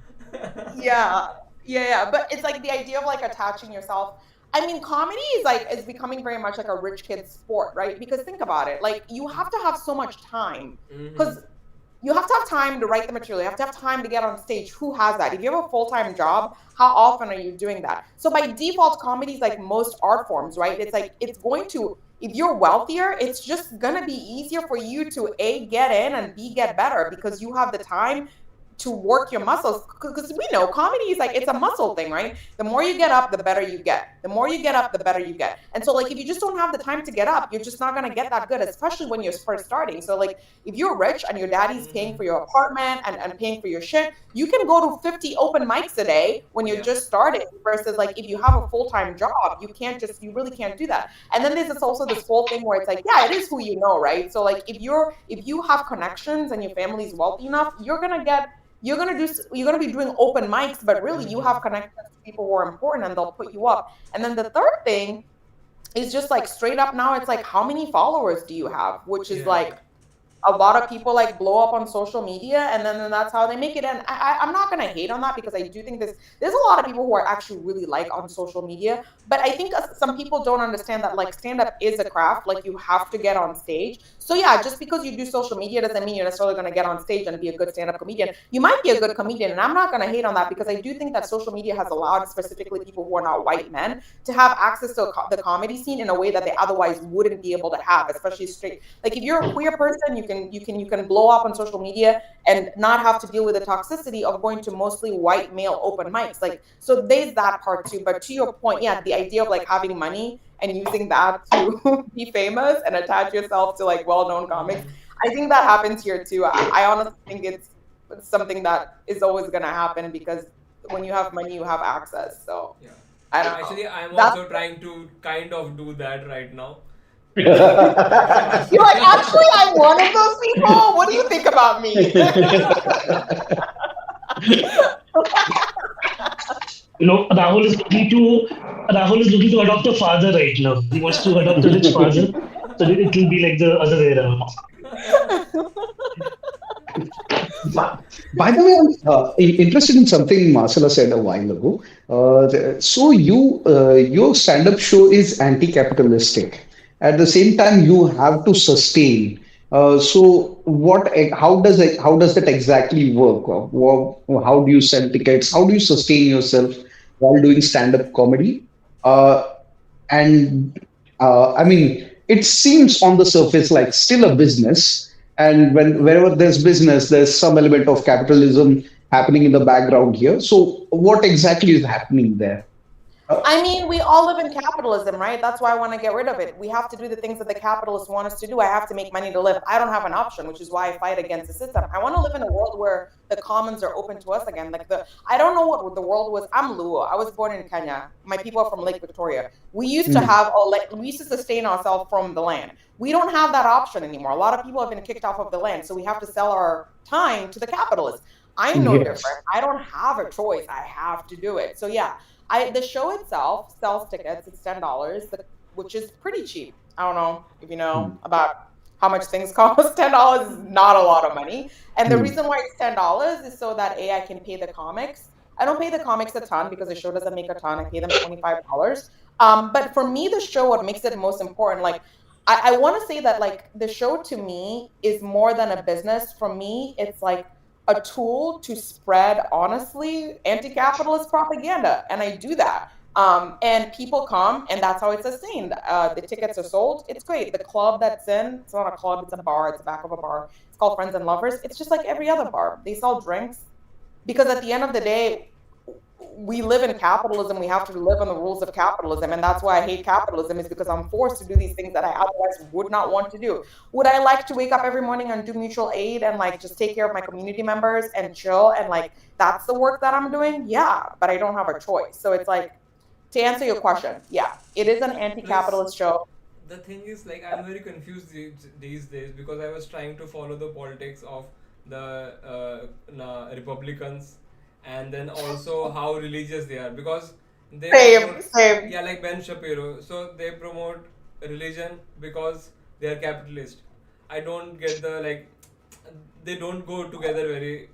yeah, yeah, yeah. But it's like the idea of like attaching yourself. I mean, comedy is becoming very much like a rich kid sport, right? Because think about it, like you have to have so much time Mm-hmm. because you have to have time to write the material. You have to have time to get on stage. Who has that? If you have a full-time job, how often are you doing that? So by default, comedy is like most art forms, right? It's like it's going to, if you're wealthier, it's just gonna be easier for you to A, get in, and B, get better because you have the time to work your muscles, because we know comedy is like it's a muscle thing, right? The more you get up, the better you get. The more you get up, the better you get. And so like if you just don't have the time to get up, you're just not going to get that good, especially when you're first starting. So like if you're rich and your daddy's paying for your apartment and paying for your shit, you can go to 50 open mics a day when you're Yeah. just starting, versus like if you have a full-time job, you really can't do that. And then there's also this whole thing where it's like, yeah, it is who you know, right? So like if you have connections and your family's wealthy enough, you're gonna be doing open mics, but really you have connections to people who are important and they'll put you up. And then the third thing is just like straight up now, it's like how many followers do you have? Which is Yeah. like a lot of people like blow up on social media, and then that's how they make it. And I'm not gonna hate on that because I do think there's a lot of people who are actually really like on social media. But I think some people don't understand that like stand up is a craft. Like you have to get on stage. So yeah, just because you do social media doesn't mean you're necessarily gonna get on stage and be a good stand up comedian. You might be a good comedian, and I'm not gonna hate on that because I do think that social media has allowed specifically people who are not white men to have access to the comedy scene in a way that they otherwise wouldn't be able to have, especially straight, like if you're a queer person, you can blow up on social media and not have to deal with the toxicity of going to mostly white male open mics. Like, so there's that part too. But to your point, yeah, the idea of like having money and using that to be famous and attach yourself to like well-known comics, I think that happens here too. I honestly think it's something that is always gonna happen because when you have money, you have access. So Yeah. I don't know. Actually, I'm That's also trying to kind of do that right now. you're like, actually, I'm one of those people. What do you think about me? You know, Rahul is looking to adopt a father right now. He wants to adopt a rich father, so it will be like the other way around. By the way, I'm interested in something Marcela said a while ago. So your stand-up show is anti-capitalistic. At the same time, you have to sustain. So how does that exactly work? How do you sell tickets? How do you sustain yourself while doing stand-up comedy? Uh, and I mean, it seems on the surface like still a business. And wherever there's business, there's some element of capitalism happening in the background here. So, what exactly is happening there? I mean, we all live in capitalism, right? That's why I want to get rid of it. We have to do the things that the capitalists want us to do. I have to make money to live. I don't have an option, which is why I fight against the system. I want to live in a world where the commons are open to us again. Like I don't know what the world was. I'm Luo. I was born in Kenya. My people are from Lake Victoria. We used to Hmm. have, we used to sustain ourselves from the land. We don't have that option anymore. A lot of people have been kicked off of the land. So we have to sell our time to the capitalists. I'm no Yes. different. I don't have a choice. I have to do it. So yeah, I the show itself sells tickets. It's $10, which is pretty cheap. I don't know if you know Hmm. about how much things cost. $10 is not a lot of money. And the Hmm. reason why it's $10 is so that A, I can pay the comics. I don't pay the comics a ton because the show doesn't make a ton. I pay them $25. But for me, the show, what makes it most important, like I want to say that like the show to me is more than a business. For me, it's like a tool to spread honestly anti-capitalist propaganda, and I do that And people come, and that's how it's sustained. The tickets are sold. It's great. The club that's in, it's not a club, it's a bar. It's the back of a bar. It's called Friends and Lovers. It's just like every other bar. They sell drinks because at the end of the day, we live in capitalism. We have to live on the rules of capitalism. And that's why I hate capitalism, is because I'm forced to do these things that I otherwise would not want to do. Would I like to wake up every morning and do mutual aid and like just take care of my community members and chill and like that's the work that I'm doing? Yeah, but I don't have a choice. So it's like, to answer your question, yeah, it is an Plus, anti-capitalist show. the thing is, like, I'm very confused these days because I was trying to follow the politics of the Republicans, and then also how religious they are, because they Same, promote, same. yeah, like Ben Shapiro, so they promote religion because they are capitalist. I don't get the, like, they don't go together very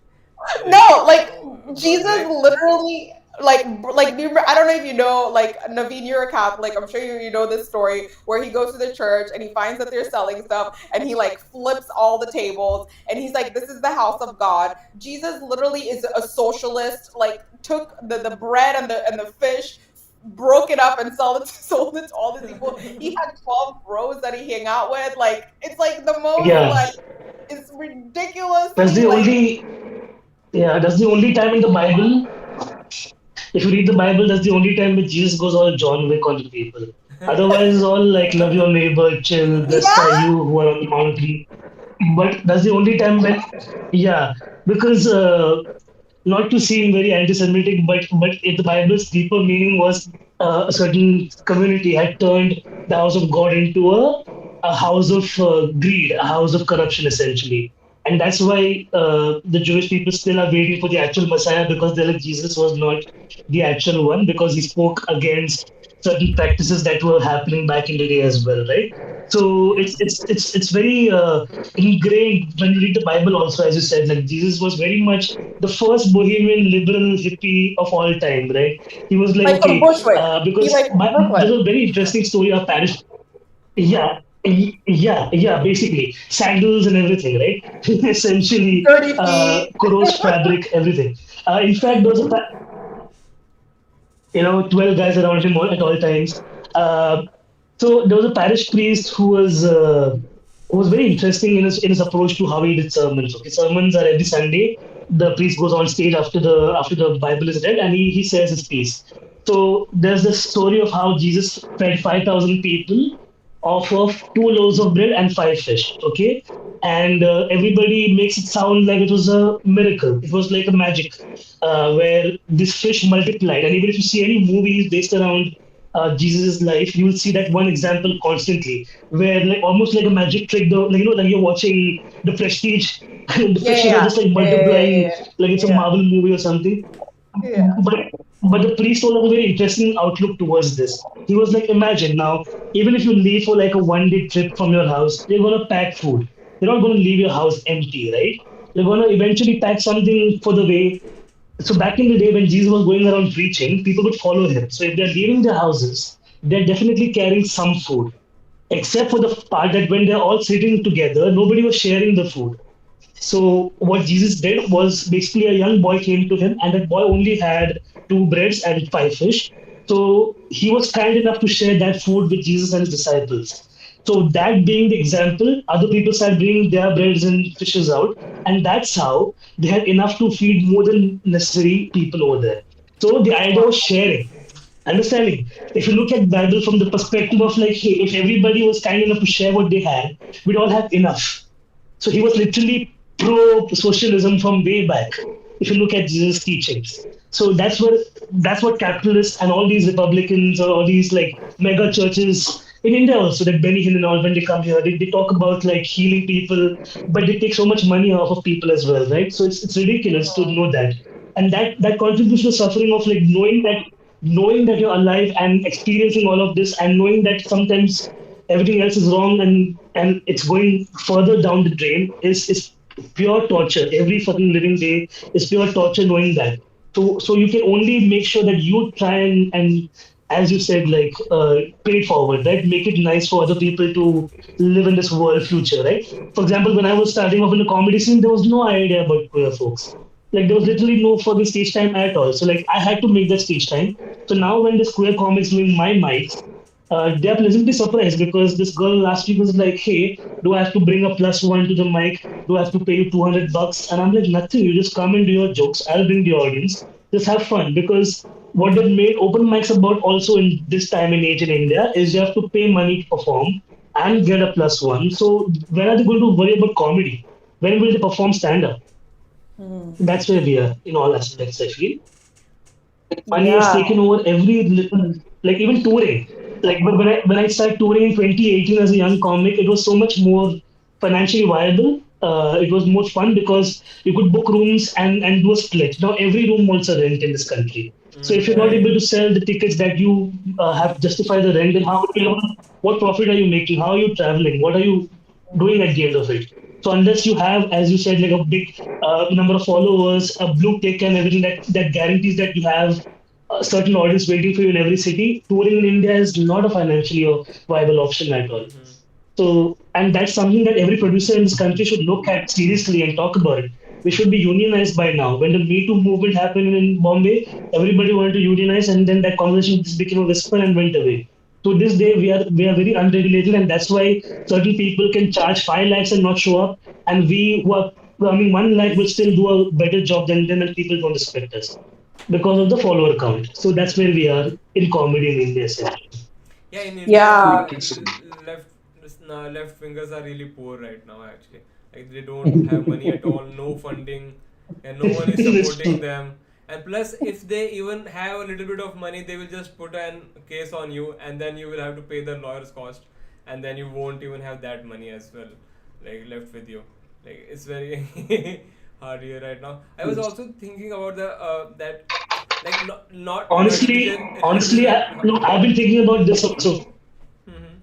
No, like good, Jesus right? literally, I don't know if you know, like Naveen, you're a Catholic. I'm sure you know this story where he goes to the church and he finds that they're selling stuff and he like flips all the tables and he's like, "This is the house of God." Jesus literally is a socialist. Like took the bread and the fish, broke it up and sold it to all these people. He had 12 bros that he hung out with. Like it's like the most Yeah, like it's that's ridiculously the like only yeah, that's the only time in the Bible. If you read the Bible, that's the only time when Jesus goes all John Wick on the people. Otherwise, it's all like love your neighbor, chill, blessed are yeah. you who are on the mountain. But that's the only time when, yeah, because not to seem very anti-Semitic, but in the Bible's deeper meaning was a certain community had turned the house of God into a house of greed, a house of corruption, essentially. And that's why the Jewish people still are waiting for the actual Messiah, because they're like, Jesus was not the actual one, because he spoke against certain practices that were happening back in the day as well, right? So Yeah. it's very ingrained when you read the Bible also, as you said, like Jesus was very much the first bohemian liberal hippie of all time, right? He was like, Like from okay, Bushwick. He because like there's Brooklyn. a very interesting story of parish. Yeah, yeah, basically sandals and everything, right? Essentially, Dirty feet. Kuro's fabric, everything. In fact, there was a 12 guys around him at all times. Uh, so there was a parish priest who was very interesting in his approach to how he did sermons. Okay, sermons are every Sunday. The priest goes on stage after the Bible is read, and he says his piece. So there's this story of how Jesus fed 5,000 people off of 2 loaves of bread and 5 fish. Okay, and everybody makes it sound like it was a miracle. It was like a magic, where this fish multiplied. And even if you see any movies based around Jesus' life, you will see that one example constantly, where like almost like a magic trick, though, like, like you're watching The Prestige, and the Yeah, fishes are yeah, just like yeah, yeah, multiplying yeah, like it's a yeah, Marvel movie or something. yeah. But the priest also has a very interesting outlook towards this. He was like, imagine now, even if you leave for like a 1 day trip from your house, you're gonna pack food. You're not gonna leave your house empty, right? You're gonna eventually pack something for the way. So back in the day when Jesus was going around preaching, people would follow him. So if they're leaving their houses, they're definitely carrying some food. Except for the part that when they're all sitting together, nobody was sharing the food. So what Jesus did was basically a young boy came to him, and that boy only had 2 breads and 5 fish. So he was kind enough to share that food with Jesus and his disciples. So that being the example, other people started bringing their breads and fishes out, and that's how they had enough to feed more than necessary people over there. So the That's idea was wonderful. sharing, understanding. If you look at Bible from the perspective of like, hey, if everybody was kind enough to share what they had, we'd all have enough. So he was literally pro socialism from way back. If you look at Jesus' teachings, so that's what capitalists and all these Republicans or all these like mega churches in India also, that Benny Hinn and all, when they come here, they talk about like healing people, but they take so much money off of people as well, right? So it's ridiculous to know that, and that contributes to the suffering of like knowing that you're alive and experiencing all of this, and knowing that sometimes everything else is wrong, and it's going further down the drain is pure torture. Every fucking living day is pure torture, knowing that. So you can only make sure that you try and as you said, like pay it forward, right? Make it nice for other people to live in this world future, right? For example, when I was starting off in the comedy scene, there was no idea about queer folks. Like there was literally no for the stage time at all. So like I had to make that stage time. So now when the Square Comics doing my mics, they are pleasantly surprised because this girl last week was like, "Hey, do I have to bring a plus one to the mic? Do I have to pay you $200?" And I'm like, "Nothing. You just come and do your jokes. I'll bring the audience. Just have fun." Because what they made open mics about also in this time and age in India is you have to pay money to perform and get a plus one. So when are they going to worry about comedy? When will they perform stand up? That's where we are in all Hmm. aspects, I feel. Money has Yeah. taken over every little, like even touring. Like when I started touring in 2018 as a young comic, it was so much more financially viable. It was more fun because you could book rooms and do a split. Now every room wants a rent in this country. So if you're not Right. able to sell the tickets that you have to justify the rent, then how what profit are you making? How are you traveling? What are you doing at the end of it? So unless you have, as you said, like a big number of followers, a blue tick, and everything that guarantees that you have a certain audience waiting for you in every city, touring in India is not a financially viable option at all. Hmm. So, and that's something that every producer in this country should look at seriously and talk about it. We should be unionized by now. When the Me Too movement happened in Bombay, everybody wanted to unionize, and then that conversation just became a whisper and went away. To this day, we are very unregulated, and that's why certain people can charge 5 lakhs and not show up, and we who are earning 1 lakh will still do a better job than them, and people don't respect us because of the follower count. So that's where we are in comedy in India, essentially. Yeah, in India, Yeah. left left wingers are really poor right now. Actually, like they don't have money at all, no funding, and no one is That's supporting true. them. And plus, if they even have a little bit of money, they will just put an case on you, and then you will have to pay the lawyer's cost, and then you won't even have that money as well, like left with you. Like it's very hard here right now. I was also thinking about the that like not Honestly, honestly, religion. no, I've been thinking about this also. Hmm.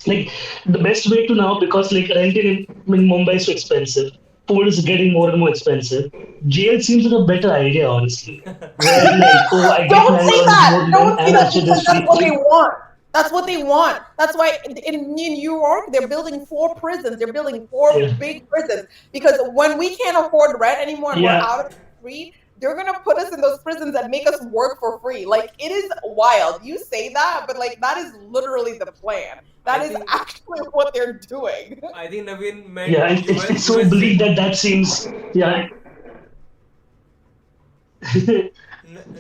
Like the best way to now, because like renting in Mumbai is so expensive, food is getting more and more expensive. Jail seems like a better idea, honestly. Where like, oh, I get Don't say landlord's that. board rent Don't say and that also because there's that's free what they food. want. That's what they want. That's why in New York they're building four prisons. They're building four Yeah, big prisons because when we can't afford rent anymore and we're yeah, out of the street, they're gonna put us in those prisons and make us work for free. Like it is wild. You say that, but like that is literally the plan. I That is think actually what they're doing. I think Naveen meant yeah. It's so bleak USJ. that that seems yeah.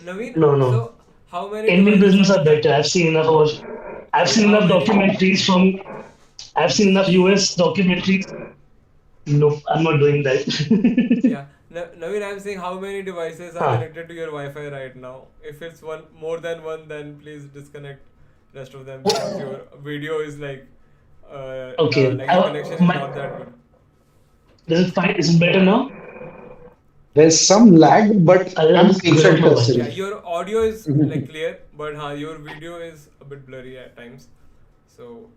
Naveen, No, no. so how many Indian devices prisons are are better. I've seen enough of. I've like seen how enough many? documentaries from. I've seen enough US documentaries. Nope, I'm not doing that. Yeah, Naveen, I'm saying how many devices are Huh. connected to your Wi-Fi right now? If it's one more than one, then please disconnect rest of them because your video is Okay. like your connection is not that good. Is it fine? Is it better now? There's some lag, but I'll I'm just safe get off and my Yeah, Wi-Fi. custody. your audio is like clear, but your video is a bit blurry at times. So,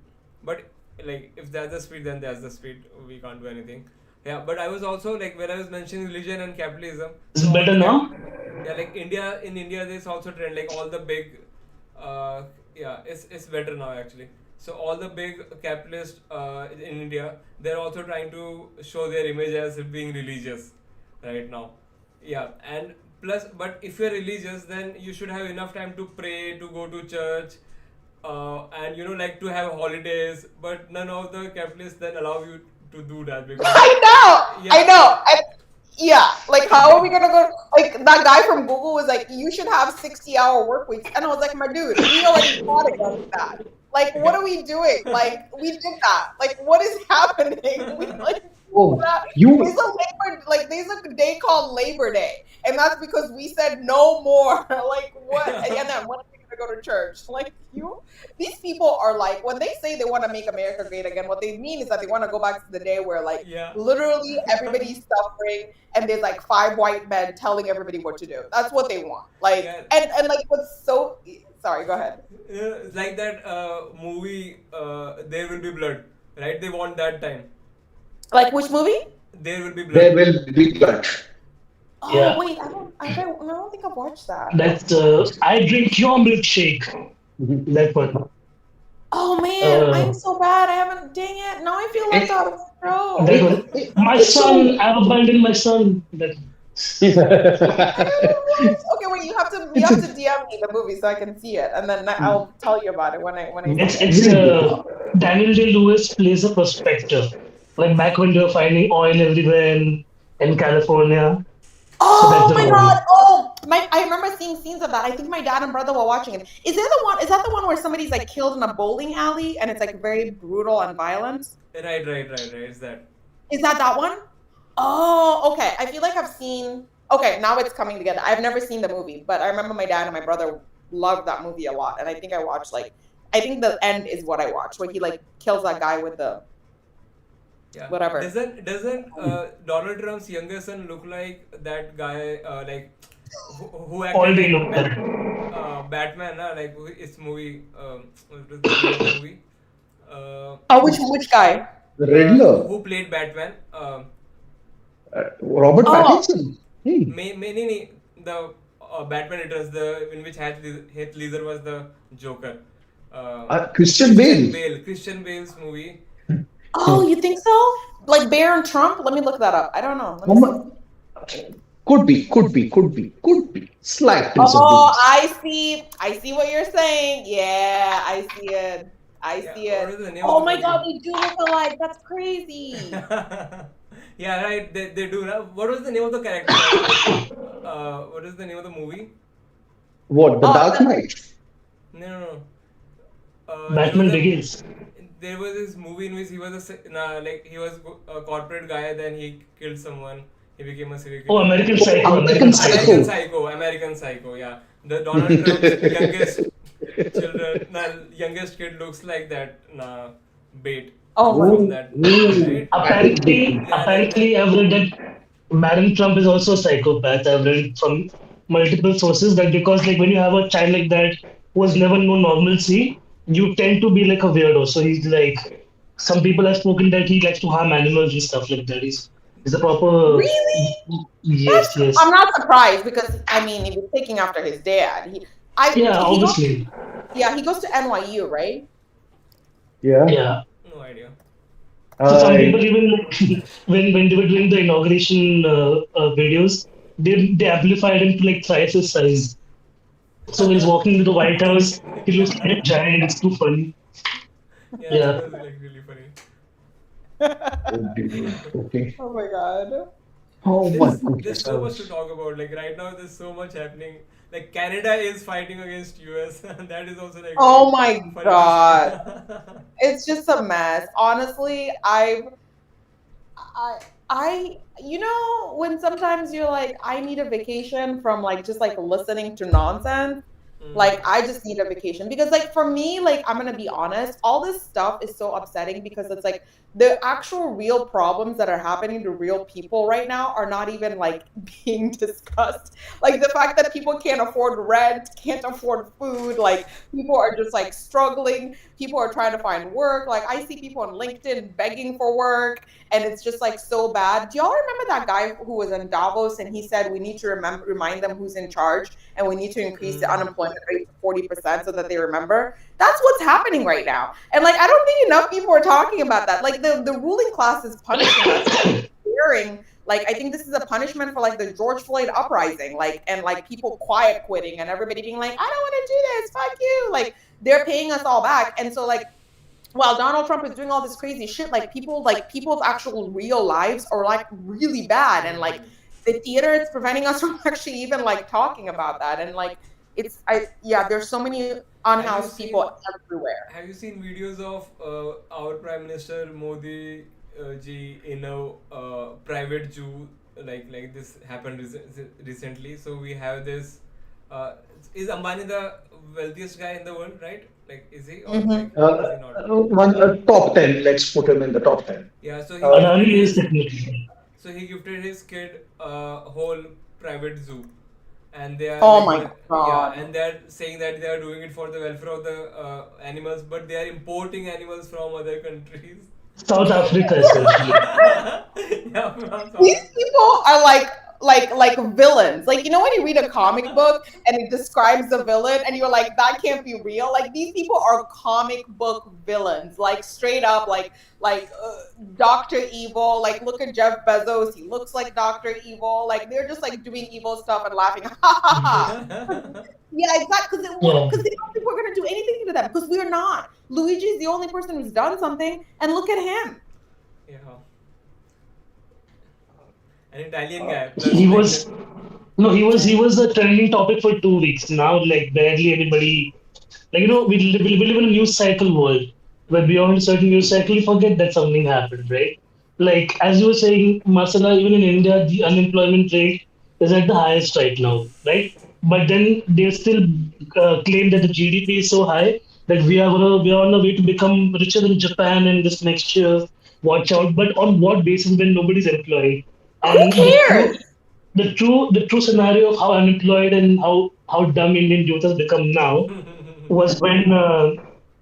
but like if that's the speed, then that's the speed. We can't do anything. Yeah, but I was also like when I was mentioning religion and capitalism. Is So it all better the now? yeah, like India in India, there's also trend like all the big, yeah, it's better now actually. So all the big capitalists in India, they're also trying to show their image as being religious right now. Yeah, and plus, but if you're religious, then you should have enough time to pray, to go to church, and like to have holidays. But none of the capitalists then allow you to do that because, I know. I yeah, know. Yeah, like how are we gonna go? Like that guy from Google was like, you should have 60-hour work weeks, and I was like, my dude, we already fought against that. Like, what are we doing? Like, we did that. Like, what is happening? We like Oh, that. There's you a there's a day called Labor Day, and that's because we said no more. Like, what? And then when are we gonna go to church? Like, these people are like, when they say they want to make America great again, what they mean is that they want to go back to the day where like yeah. literally everybody's suffering and there's like five white men telling everybody what to do. That's what they want. Like Yeah, and like what's so sorry, go ahead. it's like that movie. There will be blood, right? They want that time. Like which movie? There will be there blood. will be blood. Oh Yeah. wait, I don't think I've watched that. That's I drink your milkshake. That one. Oh man, I'm Uh, so bad. I haven't. Dang it! Now I feel left Eh, out of the That show. was it, it, my it's son. so. I've abandoned my son. That Okay, wait. You It's have a to DM me the movie so I can see it, and then I'll tell you about it when I see it. it's great book. Daniel Day Lewis plays a prospector, like back when they were finding oil everywhere in California. So that's Oh the my god! movie. Oh my! I remember seeing scenes of that. I think my dad and brother were watching it. Is there the one? Is that the one where somebody's like killed in a bowling alley and it's like very brutal and violent? Right. It's that. Is that one? Oh, okay. I feel like I've seen. Okay, now it's coming together. I've never seen the movie, but I remember my dad and my brother loved that movie a lot, and I think I watched like. I think the end is what I watched, where he like kills that guy with the Yeah. whatever. Doesn't Donald Trump's younger son look like that guy? Who All acted we like look at. Batman? Like it's movie. What was the name of the movie? Oh, which guy? Riddler, Who played Batman? Robert Oh, Pattinson. Hmm. The Batman Returns, the in which Heath Ledger was the Joker. Uh, Christian Bale. Christian Bale's movie. oh, you think so? Like Bear and Trump? Let me look that up. I don't know. Let me Um, see. could be. Slight Oh, disagreements. I see. I see what you're saying. Yeah, I see it. I Yeah, see what it. is the name of Oh the my God, movie? they do look alike. That's crazy. Yeah, right. They do. What was the name of the character? What is the name of the movie? What, The Oh, Dark Knight? No. There was Batman a Begins. this movie in which he was he was a corporate guy. Then he killed someone. He became a serial Oh, killer. American Oh, Psycho. American American Psycho. American Psycho. Psycho. American Psycho. Yeah, the Donald Trump's youngest kid looks like that. Bait oh my. from Oh, that movie, oh, right? that is good to Apparently, know. Yeah, like I've read that Madam Trump is also a psychopath. I've read it from multiple sources that because like when you have a child like that who has never known normalcy, you tend to be like a weirdo. So he's like some people have spoken that he likes to harm animals and stuff like that. He's a proper Really? yes, I'm yes. not surprised because I mean he was taking after his dad. Yeah, He goes obviously. yeah, he goes to NYU, right? Yeah. Yeah. no idea. So some people I even when they were doing the inauguration videos, they amplified him to like thrice his size. So when he's walking to the White House, he looks like a giant. It's too funny. Yeah, that Yeah. was like really funny. okay. Oh my God. Oh my There's goodness. so much to talk about. Like right now, there's so much happening. Like Canada is fighting against US, and that is also like Oh very my funny to see. God. It's just a mess. Honestly, I you know when sometimes you're like I need a vacation from like just like listening to nonsense. Like I just need a vacation because like for me like I'm going to be honest, all this stuff is so upsetting because it's like the actual real problems that are happening to real people right now are not even like being discussed. Like the fact that people can't afford rent, can't afford food, like people are just like struggling, people are trying to find work. Like I see people on LinkedIn begging for work and it's just like so bad. Do y'all remember that guy who was in Davos and he said we need to remind them who's in charge and we need to increase the unemployment rate to 40% so that they remember? That's what's happening right now. And like I don't think enough people are talking about that. Like the ruling class is punishing us hearing like I think this is a punishment for like the George Floyd uprising, like and like people quiet quitting and everybody being like, I don't want to do this, fuck you. Like they're paying us all back. And so like while Donald Trump is doing all this crazy shit, like people's actual real lives are like really bad. And like the theater is preventing us from actually even like talking about that. And like there's so many Have you unhoused people seen everywhere. Have you seen videos of our Prime Minister Modi ji in a private zoo like this happened recently? So we have this. Uh, is Ambani the wealthiest guy in the world, right? Like, is he or like Mm-hmm. is he not? Top 10. Let's put him in the top 10. Yeah. So he Uh, gifted Anani is his technically. kid a whole private zoo, and they are Oh like my yeah, God. and they're saying that they are doing it for the welfare of the animals, but they are importing animals from other countries. South Africa essentially. Yeah, from South These Africa. people are like like villains. Like, you know when you read a comic book and it describes the villain and you're like, that can't be real. Like, these people are comic book villains, like straight up, like Doctor Evil. Like, look at Jeff Bezos, he looks like Doctor Evil. Like, they're just like doing evil stuff and laughing. Ha ha ha. Yeah, exactly. Yeah. Because they don't think we're gonna do anything to them. Because we're not. Luigi's the only person who's done something, and look at him. Yeah, an Italian guy He plus like was no, he was a trending topic for 2 weeks. Now, like barely anybody. Like we live in a news cycle world where beyond a certain news cycle, you forget that something happened, right? Like as you were saying, Marcela, even in India, the unemployment rate is at the highest right now, right? But then they still claim that the GDP is so high that we are on the way to become richer than Japan in this next year. Watch out! But on what basis when nobody's employed? Who And cares? the true scenario of how unemployed and how dumb Indian youth has become now was when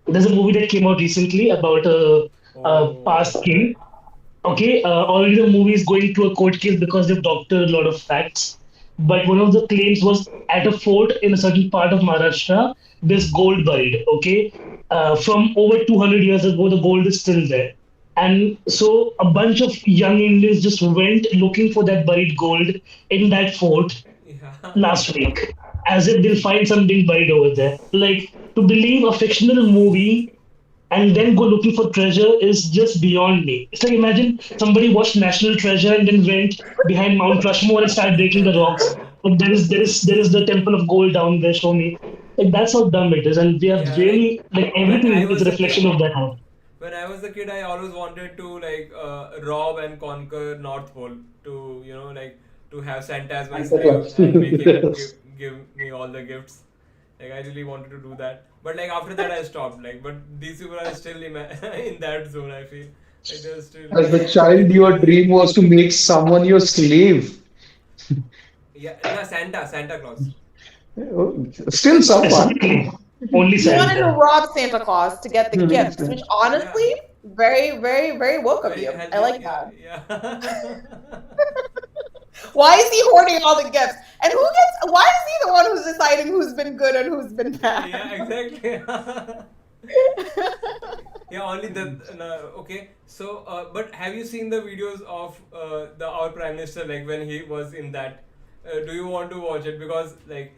there's a movie that came out recently about a past oh king. Okay, already the movie is going to a court case because they've doctored a lot of facts. But one of the claims was at a fort in a certain part of Maharashtra, there's gold buried. Okay, from over 200 years ago, the gold is still there. And so a bunch of young Indians just went looking for that buried gold in that fort yeah. last week, as if they'll find something buried over there. Like, to believe a fictional movie and then go looking for treasure is just beyond me. It's like imagine somebody watched National Treasure and then went behind Mount Rushmore and started breaking the rocks. But there is the Temple of Gold down there. Show me. Like that's how dumb it is, and we have Yeah, like really like when I everything is was a a kid, reflection of that. How when I was a kid, I always wanted to like rob and conquer North Pole to like to have Santa as my Santa slave Claus. and make him Yes. give me all the gifts. Like I really wanted to do that, but like after that I stopped. Like, but these people are still in that zone. I feel like they're still As a child, your dream was to make someone your slave. yeah, no, Santa Claus. Still someone. specifically, only You wanted to Santa. rob Santa Claus to get the gifts, which Yeah, honestly, very, very, very woke of very you. I healthy. like Yeah, that. yeah. Why is he hoarding all the gifts? And who gets? Why is he the one who's deciding who's been good and who's been Yeah, bad? exactly. Yeah, only that. No, okay, so but have you seen the videos of the our prime minister like when he was in that? Do you want to watch it because like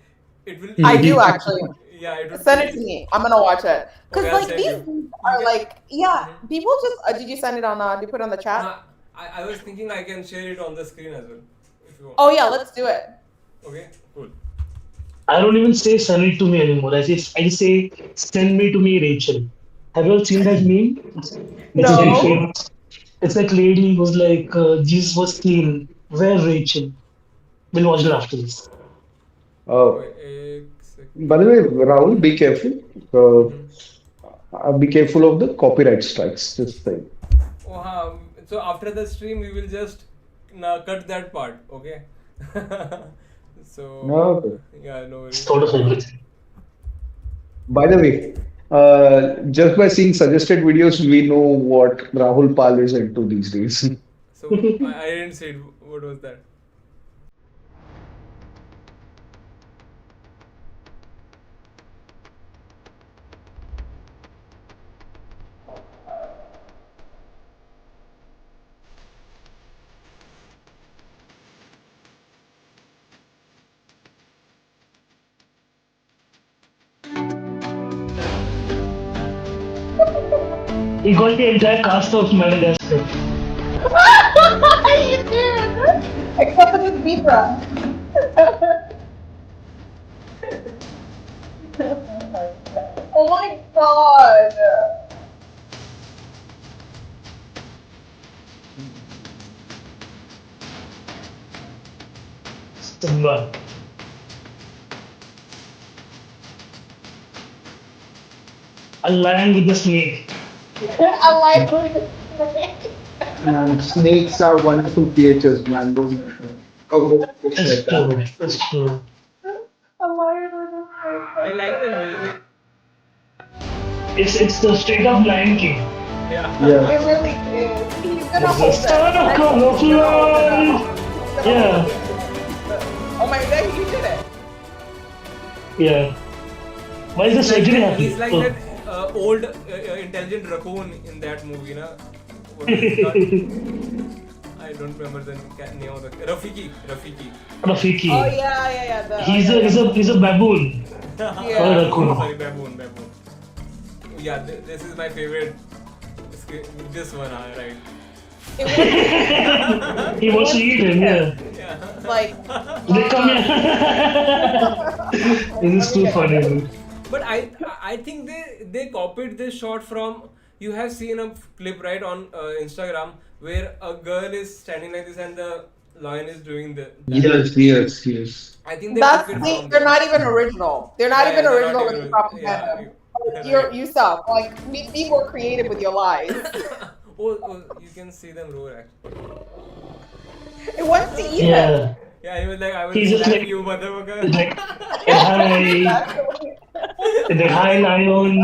it will? I do actually. Yeah, it would Send it to be. me. I'm gonna watch it. Cause Okay, I'll like send these you. things You are can. like, yeah, Mhm. people just. Did you send it on? Did you put it on the chat? No, I was thinking I can share it on the screen as well if you want. Oh yeah, let's do it. Okay, cool. I don't even say send it to me anymore. I just say send me to me, Rachel. Have you all seen that meme? It's very No. famous. It's like lady who's like Jesus was clean. Where Rachel? We'll watch it after this. Uh, Wait, एक by the way, second. Rahul, be careful. Mhm. Be careful of the copyright strikes. Just saying. Oh, so after the stream, we will just cut that part, okay? So, Okay. yeah, no It's worries. thought of everything. By the way, just by seeing suggested videos, we know what Rahul Pal is into these days. So, I didn't see it. What was that? He got the entire cast of Madagascar. You did. Except for this zebra. Oh my god. Simba. A lion with a snake. I like it. And snakes are wonderful creatures, man. Don't things It's like that. true. It's true. I like it. I like the music. It's the straight up Lion King. Yeah. Yeah. It really is. He's gonna It's the hold it. son of Next week he's gonna open it camouflage. up. He's gonna hold Yeah. it. Oh my god, he did it. Yeah. Why is the He's like surgery that. happening? He's like Oh. that old intelligent raccoon in that movie, na? What is it called? I don't remember the name of the Rafiki. Rafiki. Oh Rafiki. yeah. The, oh He's yeah, a yeah. he's a he's a baboon. Or a Yeah. Baboon. raccoon. Sorry, baboon. Baboon. Yeah, this is my favorite. This one, right? It wants He it wants to wants to eat eat him, him. yeah. Like, They come here. This is let me too get funny, dude. But I think they copied this shot from, you have seen a clip right on Instagram where a girl is standing like this and the lion is doing that. Yes, yes, yes. I think they took That's it they, from they're there. not even original. They're not Yeah, even yeah, they're not original with the even. Yeah, propaganda. right. You suck. Like, be more creative with your lies. Oh, you can see them roar actually. It wants to eat him. Yeah. Yeah, he was like, I will He's just slap like you, it's motherfucker. like hi, the hi lion.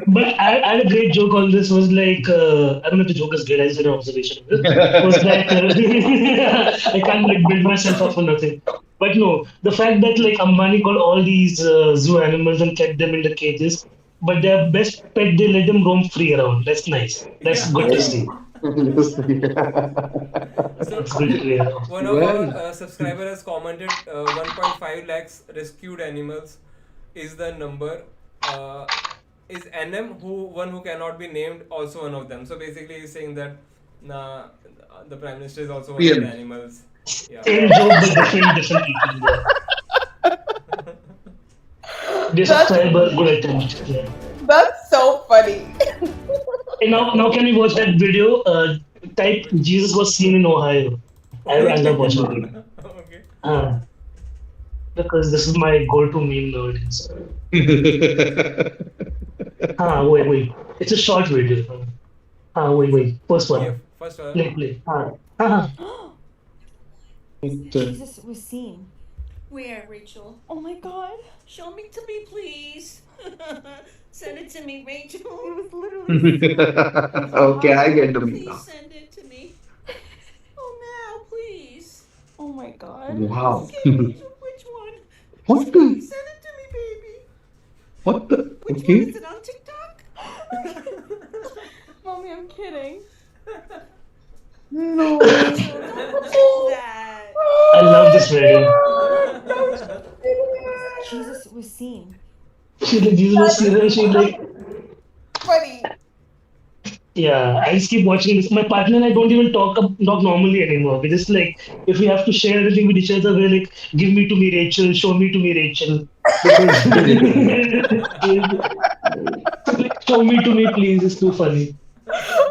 But I had a great joke on this was like I don't know if the joke is great, I just had an observation of this. Was that I can't like build myself up for nothing. But no, the fact that like Ambani got all these zoo animals and kept them in the cages, but their best pet they let them roam free around. That's nice. That's Yeah. good to see. Yes. So It's good to hear. one of our Well, subscriber has commented 1.5 lakhs rescued animals is the number. Is NM who cannot be named also one of them? So basically, he's saying that nah, the prime minister is also one of the PM. animals. Yeah. Same joke but different people. Yeah. Dear That's subscriber, good attempt. Yeah. that's so funny. Hey, now can we watch that video? Type Jesus was seen in Ohio. I love watching it. Okay. Uh, because this is my go-to meme nowadays. Wait. It's a short video. Wait. First Yeah. one. First, Play. Jesus was seen. Where, Rachel? Oh my god. Show me to me, please. Send it to me, It Rachel. was literally Okay, I get the meme Please now. send it to me. Oh, now, please. Oh my god. Wow. Okay, Rachel, which one? What the? Send it to me, baby. What the? Which one Okay. is it on TikTok? Mommy, I'm kidding. No. Don't do that. I love this video. Jesus was seen. She's like Jesus was seen. And she's like, Funny. yeah. I just keep watching this. My partner and I don't even talk normally anymore. We just like if we have to share everything with each other, we're like, give me to me, Rachel. Show me to me, Rachel. Because show me to me, please. It's too funny.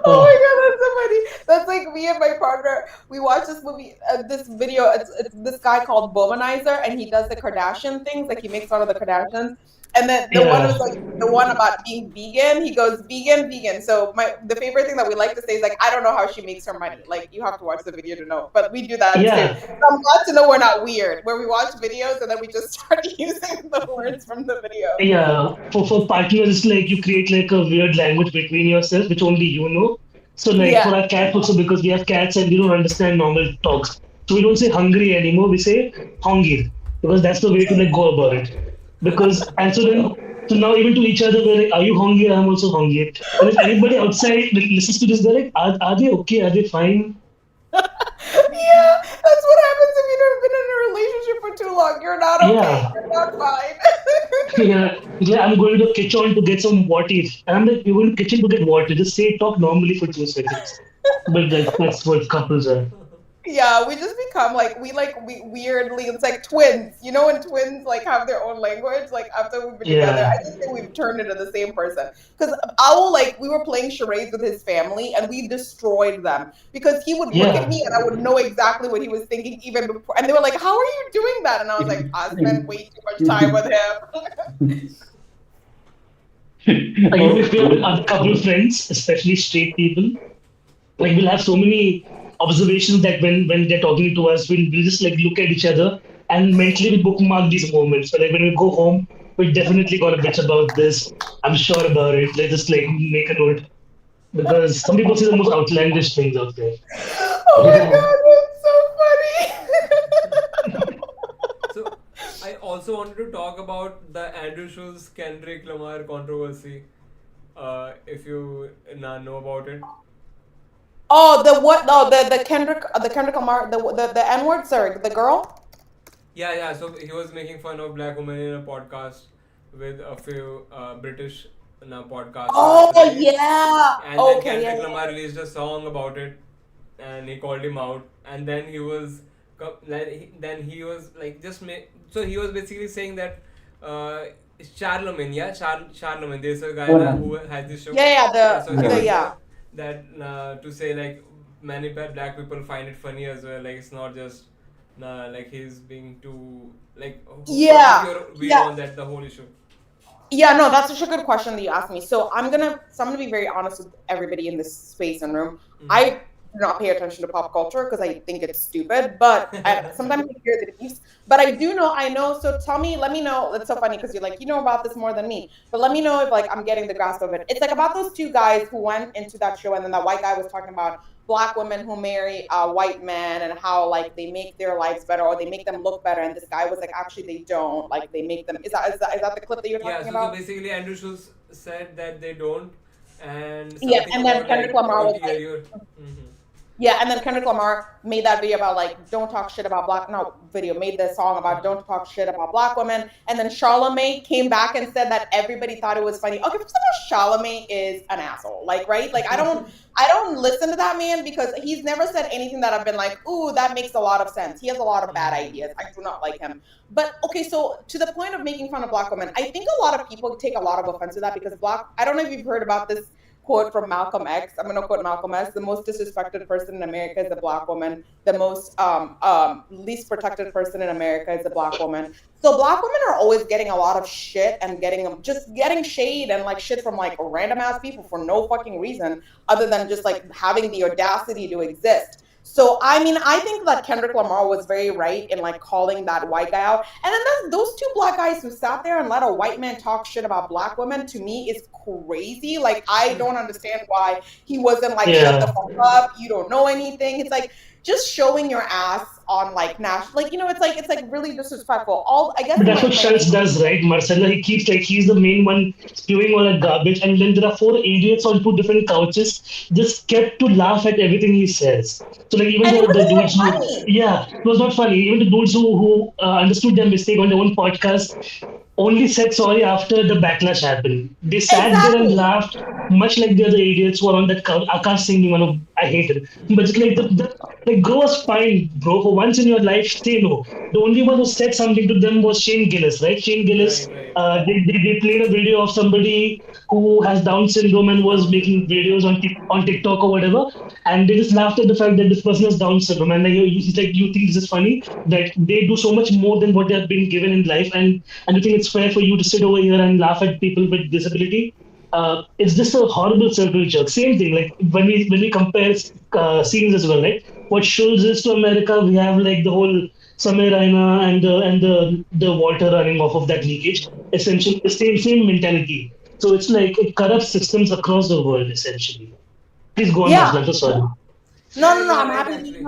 Oh my god, that's so funny. That's like me and my partner. We watched this movie, this video. It's this guy called Womanizer, and he does the Kardashian things. Like he makes fun of the Kardashians. And then the one was like the one about being vegan. He goes vegan. So the favorite thing that we like to say is like, I don't know how she makes her money. Like you have to watch the video to know. But we do that Yeah. too. So I'm glad to know we're not weird. Where we watch videos and then we just start using the words from the video. Yeah, for partners, it's like you create like a weird language between yourself, which only you know. So like Yeah. for our cat also, because we have cats and we don't understand normal talks, so we don't say hungry anymore. We say hungry because that's the way to like go about it. Because and so now even to each other we're like, are you hungry? I'm also hungry. And if anybody outside like, listens to this, they're like, are they okay? Are they fine? Yeah, that's what happens if you've been in a relationship for too long. You're not okay. Yeah. You're not fine. Yeah, he's like, I'm going to the kitchen to get some water. And I'm like, you're going to the kitchen to get water. Just say talk normally for 2 seconds. But that's what couples are. Yeah, we just become like we weirdly. It's like twins. You know when twins like have their own language. Like after we've been together, Yeah. I just think we've turned into the same person. Because Owl, like we were playing charades with his family, and we destroyed them because he would look Yeah. at me and I would know exactly what he was thinking even before. And they were like, "How are you doing that?" And I was like, "I spent way too much time with him." Like, if we have a couple of friends, especially straight people, like we'll have so many observations that when they're talking to us, we'll just like look at each other and mentally we bookmark these moments. So like when we go home, we're definitely gonna bitch about this. I'm sure about it. Let's just like make a note because some people say the most outlandish things out there. Oh my god, that's so funny. also wanted to talk about the Andrew Schulz Kendrick Lamar controversy. If you know about it. Oh, the what? No, the Kendrick Lamar, the N word, sorry, the girl. Yeah, yeah. So he was making fun of black women in a podcast with a few British podcasters, Oh right? yeah. And then Okay, yeah, Kendrick yeah. Lamar released a song about it, and he called him out. And then he was, then he was like so he was basically saying that uh, Charlemagne, yeah, Charlemagne. There's a guy who has this show. Yeah, yeah, Yeah, so he the was yeah. there that to say like many black people find it funny as well. Like it's not just like he's being too like. What is Yeah. your view Yeah. on that the whole issue? Yeah, no, that's such a good question that you asked me. So I'm gonna be very honest with everybody in this space and room. I Mm-hmm. do not pay attention to pop culture because I think it's stupid, but sometimes I hear the beefs. But I know. So tell me, let me know. It's so funny because you're like, you know about this more than me. But let me know if like I'm getting the grasp of it. It's like about those two guys who went into that show, and then that white guy was talking about black women who marry white men and how like they make their lives better or they make them look better. And this guy was like, actually, they don't. Like they make them. Is that the clip that you're Yeah, talking so about? basically Andrew Schulz said that they don't, and Yeah, something and then about Kendrick like Lamar was like, interior. Mm-hmm. yeah, and then Kendrick Lamar made that video about like don't talk shit about black. No, video made the song about don't talk shit about black women. And then Charlemagne came back and said that everybody thought it was funny. Okay, first of all, Charlemagne is an asshole. Like, right? Like, I don't listen to that man because he's never said anything that I've been like, ooh, that makes a lot of sense. He has a lot of bad ideas. I do not like him. But okay, so to the point of making fun of black women, I think a lot of people take a lot of offense to that because I don't know if you've heard about this quote from Malcolm X. I'm going to quote Malcolm X. The most disrespected person in America is a black woman. The most least protected person in America is a black woman. So black women are always getting a lot of shit and getting shade and like shit from like random ass people for no fucking reason other than just like having the audacity to exist. So I mean, I think that Kendrick Lamar was very right in like calling that white guy out. And then those two black guys who sat there and let a white man talk shit about black women to me is crazy. Like I don't understand why he wasn't like shut the Yeah. fuck up. You don't know anything. It's like just showing your ass on like national, like it's like really disrespectful. All I guess But that's my what my main Schultz does, right? Marcella, he keeps like he's the main one spewing all that garbage, and then there are four idiots on two different couches just kept to laugh at everything he says. So like even and it the wasn't dudes even who, funny. yeah, it was not funny. Even the dudes who understood their mistake on their own podcast only said sorry after the backlash happened. They sat there and Exactly. laughed, much like the other idiots who are on that couch. I can't sing one of I hate it, but it's like like grow a spine, bro. For once in your life, say no. The only one who said something to them was Shane Gillis, right? Shane Gillis. Right, right. They played a video of somebody who has Down syndrome and was Down making syndrome. videos on TikTok or whatever, and they just laughed at the fact that this person has Down syndrome, and like, he's like, you think this is funny that they do so much more than what they have been given in life, and you think it's fair for you to sit over here and laugh at people with disability? It's just a horrible circle jerk. Same thing, like when we compare scenes as well, right? What Schulz is to America, we have like the whole Samir Raina and the water running off of that leakage. Essentially, the same mentality. So it's like it corrupts systems across the world. Essentially, please go on, Yeah. Marcel. I'm so sorry. No, Yeah, no, you no. are I'm right happy that actually.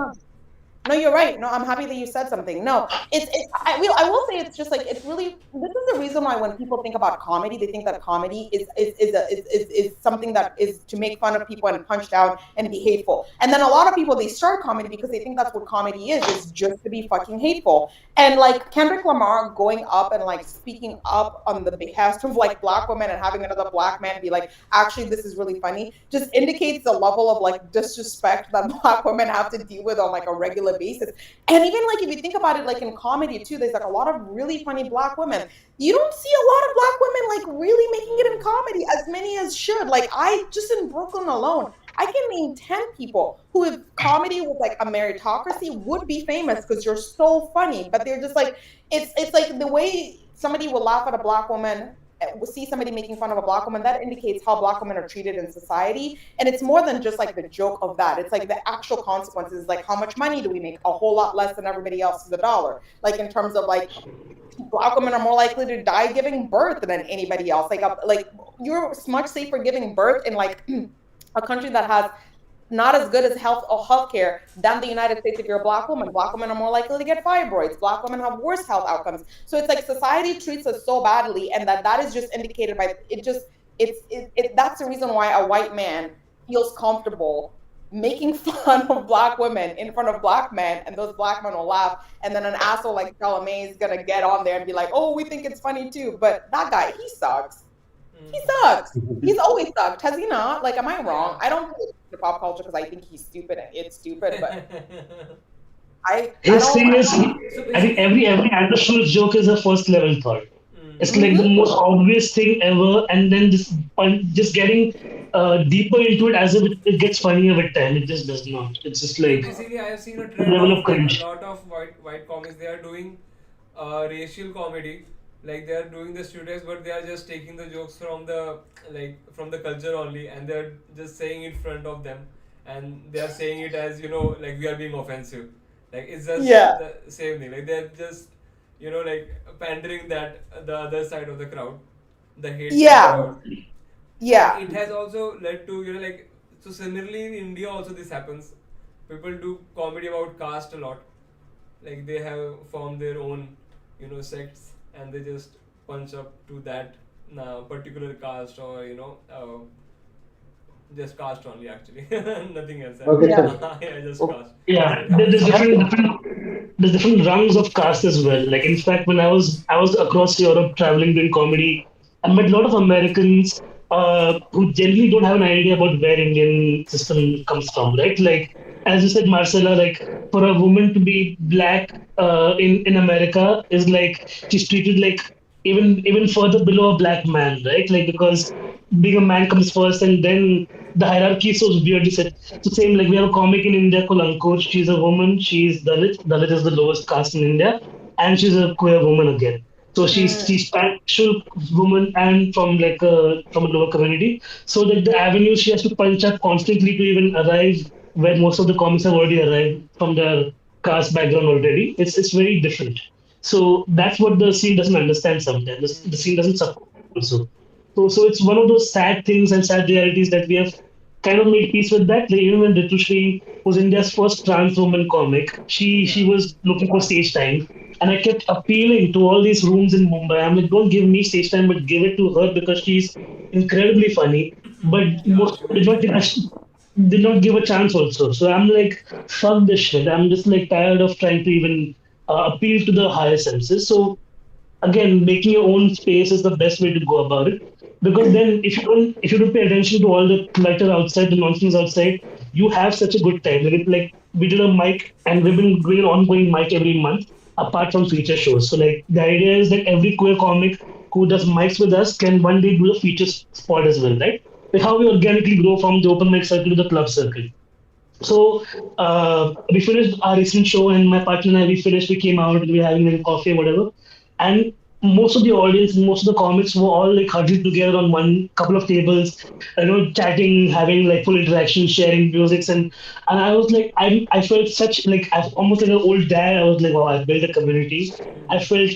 no, you're right. No, I'm happy that you said something. No, I will say it's just like it's really this is the reason why when people think about comedy, they think that comedy is something that is to make fun of people and punch down and be hateful. And then a lot of people they start comedy because they think that's what comedy is just to be fucking hateful. And like Kendrick Lamar going up and like speaking up on the behest of like black women and having another black man be like, actually, this is really funny, just indicates the level of like disrespect that black women have to deal with on like a regular basis. And even like if you think about it, like in comedy too, there's like a lot of really funny black women. You don't see a lot of black women like really making it in Mm. comedy, as many as should. Like I just in Brooklyn alone, I can name 10 people who, if comedy was like a meritocracy, would be famous because you're so funny. But they're just like, it's like the way somebody will laugh at a black woman, will see somebody making fun of a black woman, that indicates how black women are treated in society. And it's more than just like the joke of that. It's like the actual consequences, like how much money do we make? A whole lot less than everybody else is a dollar. Like in terms of like black women are more likely to die giving birth than anybody else. Like you're much safer giving birth in like a country that has not as good as health or healthcare than the United States if you're a black woman. Black women are more likely to get fibroids. Black women have worse health outcomes. So it's like society treats us so badly, and that is just indicated by it. Just that's the reason why a white man feels comfortable making fun of black women in front of black men, and those black men will laugh, and then an asshole like Charlemagne is gonna get on there and be like, "Oh, we think it's funny too," but that guy, he sucks. He Mm-hmm. sucks. He's always sucked. Has he not? Like, am I wrong? Yeah. I don't really the pop culture because I think he's stupid and it's stupid, but I His don't thing is, So I think basically, every additional joke is a first level thought. It's mm, like the mm-hmm. most obvious thing ever, and then just getting deeper into it as if it gets funnier with time. It just does not. It's just so like basically, I have seen a the trend level of of like a cringe. lot of white comics. They are doing racial comedy. Like they are doing the stereotypes, but they are just taking the jokes from the from the culture only, and they are just saying it in front of them, and they are saying it as like we are being offensive. Like it's just Yeah. the same thing. Like they're just like pandering that the other side of the crowd, the hateful Yeah. crowd, and Yeah. it has also led to like so similarly in India also this happens. People do comedy about caste a lot. Like they have formed their own sects, and they just punch up to that particular caste, or just caste only actually. Nothing else. Okay, Yeah. so Yeah, just oh, caste. So Yeah, it happens a lot. there's different rungs of caste as well. Like in fact, when I was across Europe traveling doing comedy, I met a lot of Americans who generally don't have an idea about where Indian system comes from, right? Like as you said, Marcela, like for a woman to be black in America is like she's treated like even further below a black man, right? Like because being a man comes first, and then the hierarchy is so weirdly set. So same like we have a comic in India called Ankur. She's a woman. She's Dalit. Dalit is the lowest caste in India, and she's a queer woman again. So Mm. she's actual woman and from a lower community. So like the avenues she has to punch up constantly to even arrive where most of the comics have already arrived from their caste background already. It's very different. So that's what the scene doesn't understand sometimes. The Hmm. scene doesn't support also. So it's one of those sad things and sad realities that we have kind of made peace with that. Like even when Ritushri was India's first trans woman comic, she Yeah. was looking for stage time. And I kept appealing to all these rooms in Mumbai. I'm like, don't give me stage time, but give it to her because she's incredibly funny. But Yeah, most she people very funny. did not give a chance also. So I'm like, fuck this shit. I'm just like tired of trying to even appeal to the higher senses. So again, making your own space is the best way to go about it, because then if you don't pay attention to all the clutter outside, the nonsense outside, you have such a good time. Like we did a mic, and we've been doing an ongoing mic every month apart from feature shows. So like the idea is that every queer comic who does mics with us can one day do a feature spot as well, right? Like how we organically grow from the open mic circle to the club circle. So we finished our recent show, and my partner and I, we finished. We came out, we were having a coffee or whatever, and most of the audience, most of the comics were all like huddled together on one couple of tables, chatting, having like full interaction, sharing music, and I was like, I felt such like I almost like an old dad. I was like, wow, I built a community. I Hmm. felt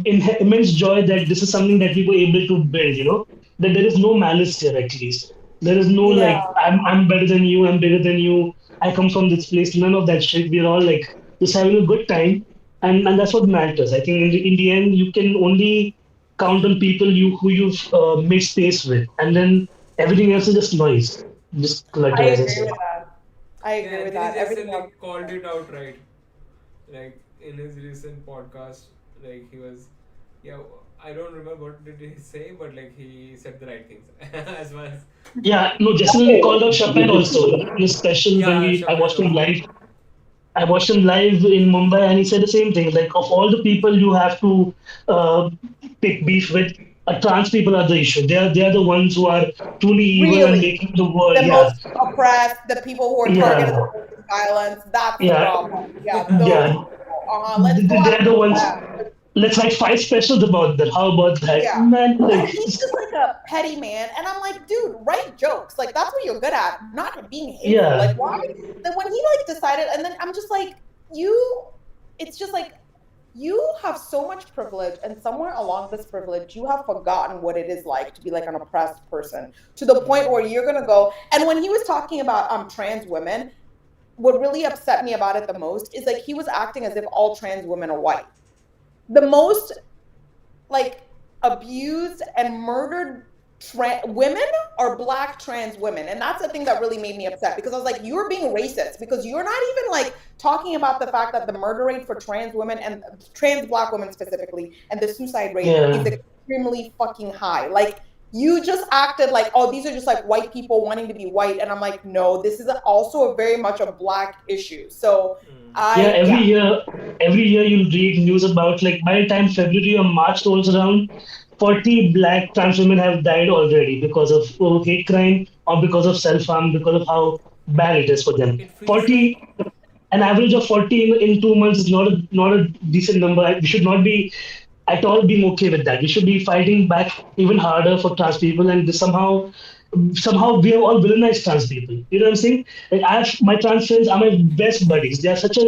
immense joy that this is something that we were able to build. That there is no malice here at least. There is no Yeah. like I'm better than you, I'm bigger than you, I come from this place. None of that shit. We're all like just having a good time, and that's what matters. I think in the end you can only count on people who you've made space with, and then everything else is just noise, just I clutter, as I agree said. with that. I Yeah, agree with Anthony that. Everything Jackson else like is called fine. it out right. Like in his recent podcast, like he was, yeah, I don't remember what did he say, but like he said the right things as well as, Yeah, no, Justin called out Chappelle also in a special when yeah, I Chappelle watched him also. live. I watched him live in Mumbai, and he said the same thing. Like, of all the people you have to uh, pick beef with, trans people are the issue. They are the ones who are truly evil and Really, making the world. the Yeah, most oppressed, the people who are targeted yeah, the most in violence, that's the yeah, problem. Yeah, those yeah. people. Let's go They're after the ones. them. Let's write five specials about that. How about that, Yeah. man? And Like, he's just like a petty man. And I'm like, dude, write jokes. Like, that's what you're good at, not being hateful. yeah, Like, why? Then when he like decided, and then I'm just like, you, it's just like, you have so much privilege, and somewhere along this privilege, you have forgotten what it is like to be like an oppressed person to the point where you're gonna go. And when he was talking about trans women, what really upset me about it the most is like he was acting as if all trans women are white. The most like abused and murdered women are black trans women, and that's the thing that really made me upset because I was like, you're being racist because you're not even like talking about the fact that the murder rate for trans women and trans black women specifically and the suicide rate is Yeah. extremely fucking high. Like, you just acted like, oh, these are just like white people wanting to be white, and I'm like, no, this is also a very much a black issue. So Yeah, I yeah. every year you'll read news about, like, by the time February or March rolls around, 40 black trans women have died already because of hate crime or because of self harm, because of how bad it is for them. It feels like 40, an average of 40 in 2 months is not a decent number. We should not be at all being okay with that. We should be fighting back even harder for trans people, and this somehow we have all villainized trans people. You know what I'm saying? Like, I have my trans friends are my best buddies. They are such a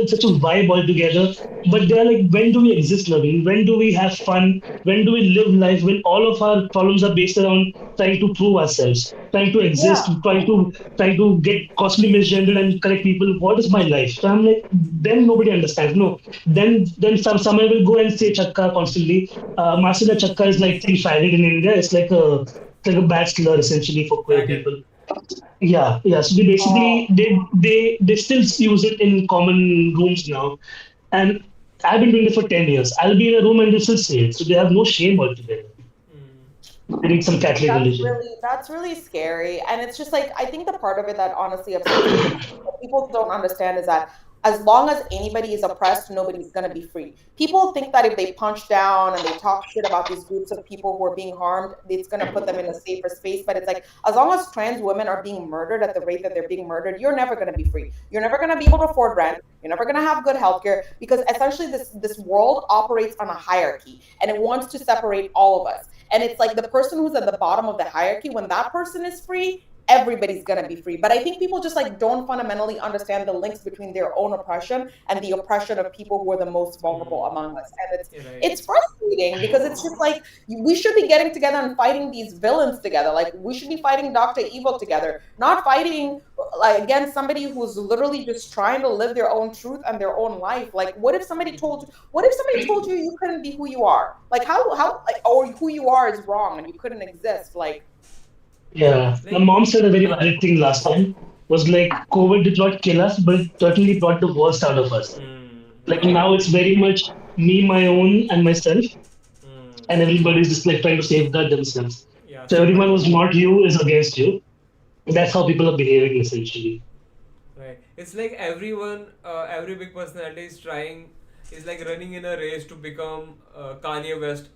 vibe all together. But they're like, when do we exist, Naveen? When do we have fun? When do we live life? When all of our problems are based around trying to prove ourselves, trying to exist, Yeah. trying to get costly misgendered and correct people. What is my life? So I'm like, then nobody understands. No, then someone will go and say chakka constantly. Marcela chakka is like three faggot in India. It's like a bad slur essentially for queer faggot. people. Yeah, yeah. So they basically Oh. they still use it in common rooms now, and I've been doing it for 10 years. I'll be in a room and they still say it. So they have no shame altogether. Mm. They need some Catholic religion. That's really scary. And it's just like I think the part of it that honestly upsets me the most, that people don't understand is that as long as anybody is oppressed, nobody's gonna be free. People think that if they punch down and they talk shit about these groups of people who are being harmed, it's gonna put them in a safer space. But it's like as long as trans women are being murdered at the rate that they're being murdered, you're never gonna be free. You're never gonna be able to afford rent. You're never gonna have good healthcare because essentially this world operates on a hierarchy and it wants to separate all of us. And it's like the person who's at the bottom of the hierarchy, when that person is free, everybody's going to be free. But I think people just like don't fundamentally understand the links between their own oppression and the oppression of people who are the most vulnerable Mm. among us. And You're right. it's frustrating because it's just like we should be getting together and fighting these villains together. Like we should be fighting Dr. Evil together, not fighting like against somebody who's literally just trying to live their own truth and their own life. Like what if somebody told you you couldn't be who you are? Like how like or who you are is wrong and you couldn't exist. Like Yeah, my Like, mom said a very valid thing last time. Was like, COVID did not kill us, but it certainly brought the worst out of us. Like, right. now it's very much me, my own, and myself, Mm. and everybody's just like trying to safeguard themselves. Yeah, So everyone survival who's mode. not you is against you. That's how people are behaving essentially. Right. It's like everyone, every big personality is like running in a race to become Kanye West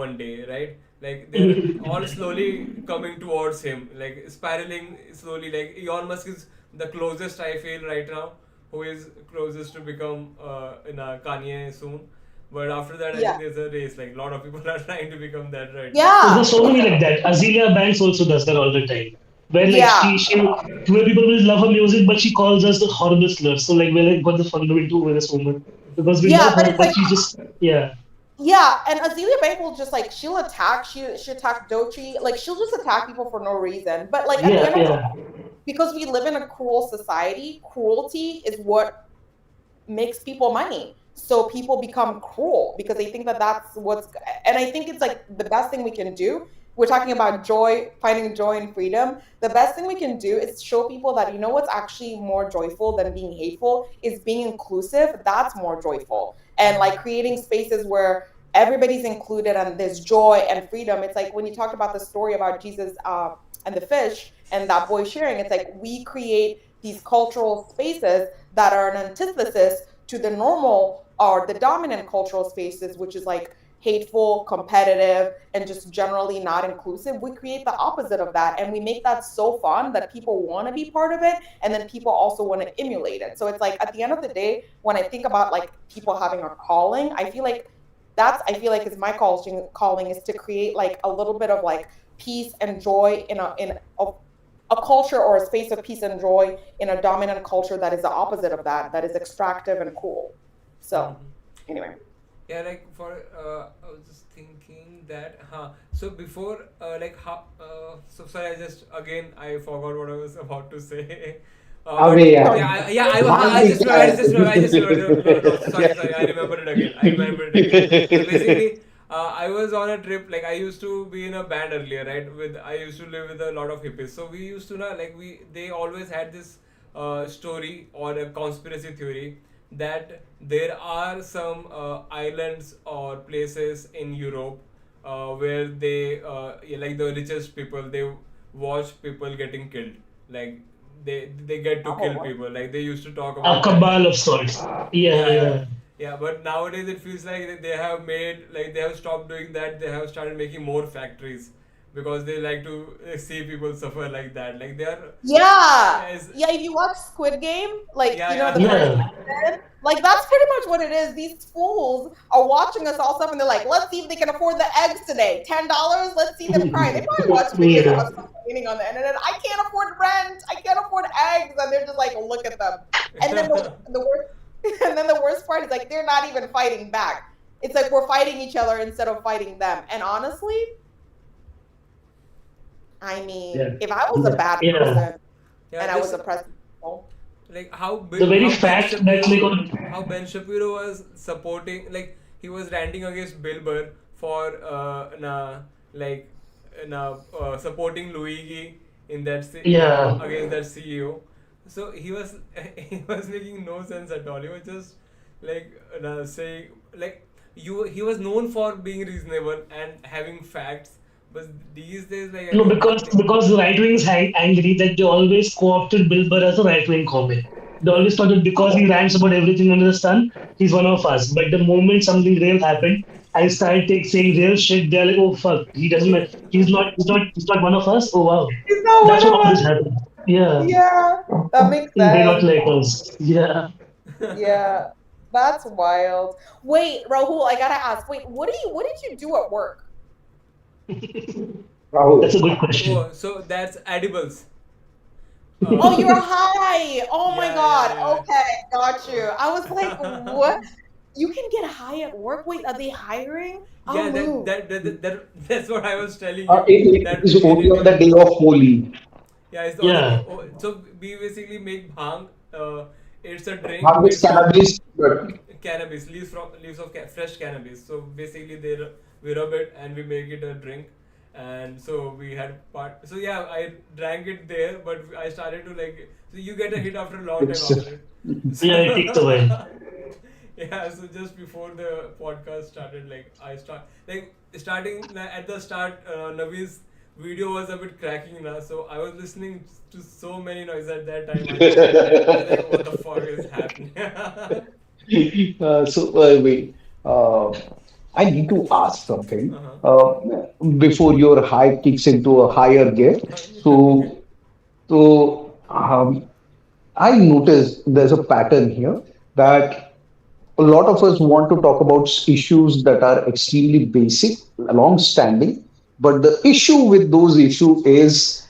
one day, right? Like they're all slowly coming towards him, like spiraling slowly. Like Elon Musk is the closest I feel right now, who is closest to become in a Kanye soon. But after that, I think yeah. there's a race. Like a lot of people are trying to become that right now. There's Yeah. so many like Yeah. that. Azealia Banks also does that all the time. Where like Yeah. where people will love her music, but she calls us the horrible slurs. So like, we're like, what the fuck do we do with this woman? Because we Yeah, love but her, it's but like she just, yeah, yeah, and Azealia Bank will just like she attack Dochi, like she'll just attack people for no reason. But like at the yeah, end of the yeah, day, because we live in a cruel society, cruelty is what makes people money. So people become cruel because they think that that's what's, and I think it's like the best thing we can do. We're talking about joy, finding joy and freedom. The best thing we can do is show people that, you know, what's actually more joyful than being hateful is being inclusive. That's more joyful. And like creating spaces where everybody's included and there's joy and freedom. It's like when you talked about the story about Jesus and the fish and that boy sharing, it's like we create these cultural spaces that are an antithesis to the normal or the dominant cultural spaces, which is like hateful, competitive, and just generally not inclusive. We create the opposite of that. And we make that so fun that people want to be part of it. And then people also want to emulate it. So it's like at the end of the day, when I think about like people having a calling, I feel like is my calling is to create like a little bit of like peace and joy in a culture or a space of peace and joy in a dominant culture that is the opposite of that, that is extractive and cool. So, Mhm. anyway. Yeah, like for I was just thinking that, huh? So before, like how? So sorry, I just again I forgot what I was about to say. अबे But यार yeah, yeah, मान I भी just क्या remember, है I just remember, I just remember. No, no, no. Sorry, sorry. I remembered it again. I remembered it again. So basically, I was on a trip. Like I used to be in a band earlier, right? With I used to live with a lot of hippies. So we used to know, like they always had this story or a conspiracy theory that there are some islands or places in Europe where yeah, like the richest people, they watch people getting killed. Like they get to kill Oh, people. Like they used to talk A about that. cabal of sorts. Yeah, Yeah, yeah, yeah. yeah. But nowadays it feels like that they have made, like they have stopped doing that. They have started making more factories because they like to see people suffer like that. Like they are, yeah. yeah, it's, Yeah, if you watch Squid Game, like, yeah, the first Yeah. season, like, that's pretty much what it is. These fools are watching us all stuff and they're like, let's see if they can afford the eggs today. $10, let's see them cry. They probably watch videos of Yeah. us complaining on the internet. I can't afford rent. I can't afford eggs. And they're just like, look at them. And then the worst and then the worst part is like they're not even fighting back. It's like we're fighting each other instead of fighting them. And honestly, I mean, Yeah. if I was a bad Yeah. person yeah. and I was This oppressing people, like The very How Ben fact that like Shapiro, on was supporting, like he was ranting against Bill Burr for like supporting Luigi in that yeah. against that CEO. So he was he was making no sense at all. He was just like saying, like, he was known for being reasonable and having facts, but these days, like, No, again, because the right wing is angry that they always co-opted Bill Burr as a right wing comic. They always thought that because he rants about everything under the sun, he's one of us. But the moment something real happened, I started saying real shit. They're like, oh fuck, he doesn't. He's not one of us. Oh wow, he's not that's what one of always us. happened. Yeah, Yeah, that makes they're not sense. like us. Yeah, Yeah, that's wild. Wait, Rahul, I gotta ask. Wait, what did you do at work? that's a Rahul. good question. oh, so that's edibles. Oh, Uh, you're high. Oh my yeah, yeah, God. yeah. Okay, got you. I was like, what? You can get high at work? Wait, are they hiring? I'll Yeah, move. that's what I was telling you. It That is in only on India, the day of Holi. yeah, it's only Yeah, so we basically make bhang. It's a drink Bhang made is from cannabis, but cannabis, leaves of fresh cannabis. So basically, we rub it and we make it a drink. And so we had part. So yeah, I drank it there, but I started to like. So you get a hit after a long time it's after it. yeah, it takes a while. So yeah, so just before the podcast started, like I start like starting at the start, Navi's video was a bit cracking now, so I was listening to so many noises at that time. I was like, what the fuck is happening? wait. Uh, I need to ask something Uh-huh. before your high kicks into a higher gear. Okay. So, I noticed there's a pattern here that a lot of us want to talk about issues that are extremely basic, long standing. But the issue with those issues is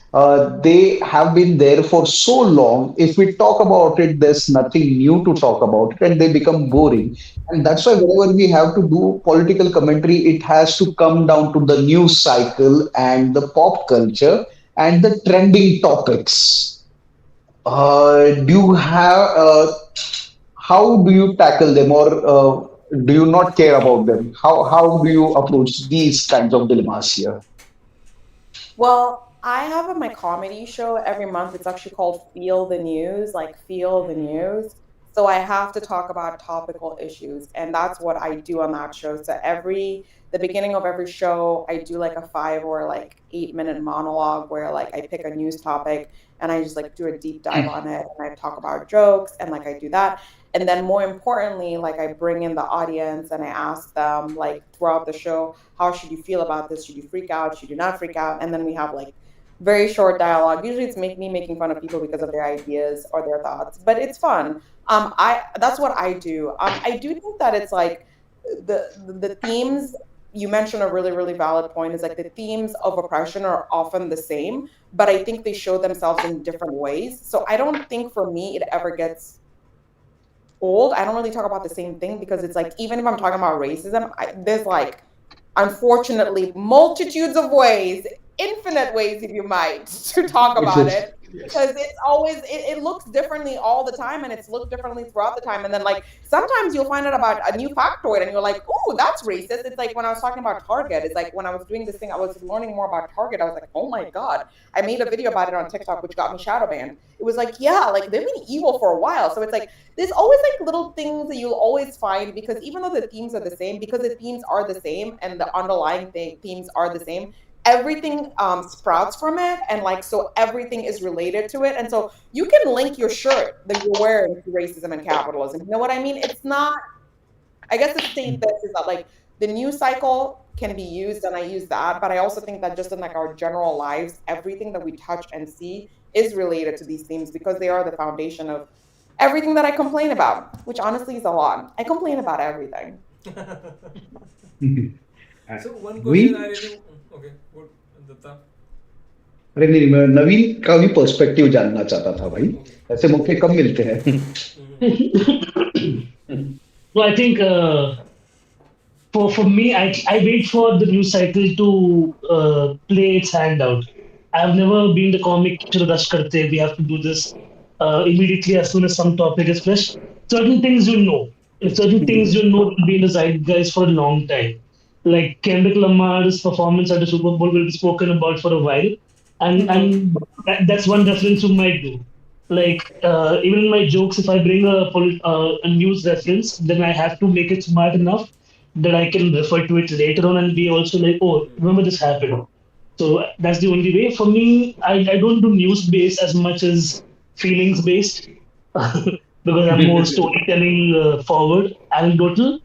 they have been there for so long. If we talk about it, there's nothing new to talk about it, and they become boring. And that's why whenever we have to do political commentary, it has to come down to the news cycle and the pop culture and the trending topics. Do you have how do you tackle them, or do you not care about them? How do you approach these kinds of dilemmas here? Well, I have my comedy show every month. It's actually called Feel the News, like Feel the News. So I have to talk about topical issues, and that's what I do on that show. So the beginning of every show, I do like a 5 or like 8 minute monologue where like I pick a news topic and I just like do a deep dive on it and I talk about jokes and like I do that. And then more importantly, like I bring in the audience and I ask them like throughout the show, how should you feel about this? Should you freak out? Should you not freak out? And then we have like very short dialogue. Usually it's me making fun of people because of their ideas or their thoughts, but it's fun. I That's what I do. I do think that it's like the themes you mentioned a really valid point is like the themes of oppression are often the same, but I think they show themselves in different ways. So I don't think for me it ever gets old, I don't really talk about the same thing because it's like even if I'm talking about racism, there's like unfortunately multitudes of ways, infinite ways if you might, to talk about Yes. it because it's always it looks differently all the time and it's looked differently throughout the time. And then like sometimes you'll find out about a new factoid and you're like, oh, that's racist. It's like when I was talking about Target, it's like when I was doing this thing, I was learning more about Target, I was like, oh my god, I made a video about it on TikTok which got me shadow banned. It was like, yeah, like they've been evil for a while. So it's like there's always like little things that you'll always find because even though the themes are the same, because the themes are the same and the underlying themes are the same, everything sprouts from it, and like so everything is related to it. And so you can link your shirt that you're wearing to racism and capitalism. You know what I mean? It's not, I guess the same this is that like the news cycle can be used and I use that, but I also think that just in like our general lives, everything that we touch and see is related to these themes because they are the foundation of everything that I complain about, which honestly is a lot. I complain about everything. So one question I We really okay, good, Datta. अरे नहीं, मैं नवीन का भी perspective जानना चाहता था भाई. Okay. ऐसे मौके कम मिलते हैं. Mhm. Well, I think for me, I wait for the news cycle to play its hand out. I've never been the comic to rush karte. We have to do this immediately as soon as some topic is fresh. Certain things you know. If certain things you know will be in the zeitgeist for a long time. Like Kendrick Lamar's performance at the Super Bowl will be spoken about for a while, Mhm. and that's one reference you might do. Like even in my jokes, if I bring a news reference, then I have to make it smart enough that I can refer to it later on and be also like, oh, remember this happened. So that's the only way. For me, I don't do news based as much as feelings based because I'm more storytelling forward, anecdotal.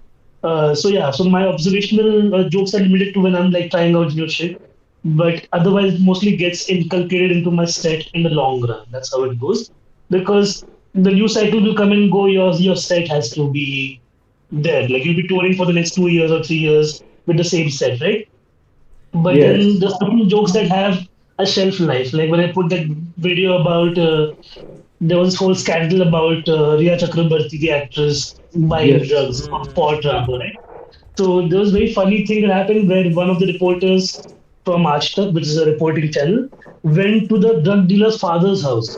So yeah, so my observational jokes are limited to when I'm like trying out new shit. But otherwise, it mostly gets inculcated into my set in the long run. That's how it goes. Because the news cycle will come and go, your set has to be there. Like you'll be touring for the next 2 years or 3 years with the same set, right? But then Yes. there's certain jokes that have a shelf life. Like when I put that video about there was this whole scandal about Riya Chakrabarti, the actress, buying Yes. drugs or pot rather, right? So there was a very funny thing that happened where one of the reporters from Aaj which is a reporting channel, went to the drug dealer's father's house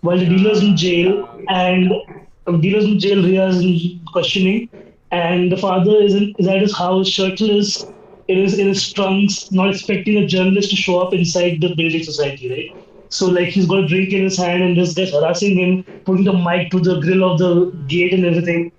while the dealer's in Yeah, jail yeah. and dealer's in jail, Riya is in questioning, and the father is at his house shirtless in his trunks, not expecting a journalist to show up inside the building society, right? So like he's got a drink in his hand and this guy's harassing him, putting the mic to the grill of the gate and everything.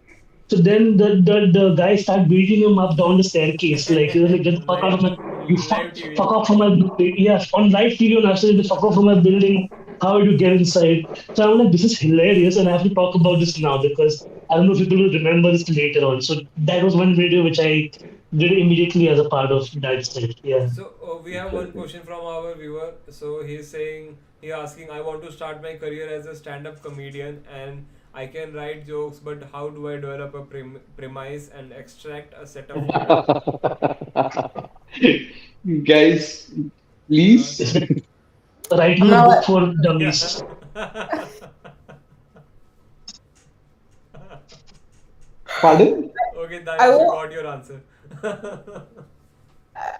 So then the guy started beating him up down the staircase. Like he was like, get the fuck out of my you Live fuck TV. off from my building. Yes, on live TV on national, the fuck off from my building. How did you get inside? So I'm like, this is hilarious, and I have to talk about this now because I don't know if people will remember this later on. So that was one video which I did immediately as a part of that set. Yeah. So we have one question from our viewer. So he's saying he asking, I want to start my career as a stand-up comedian and I can write jokes, but how do I develop a premise and extract a set of humor? Guys, Uh, please. It's like writing I'm a gonna book let for yeah. dummies. Pardon? Okay, I Dayush, we will got your answer.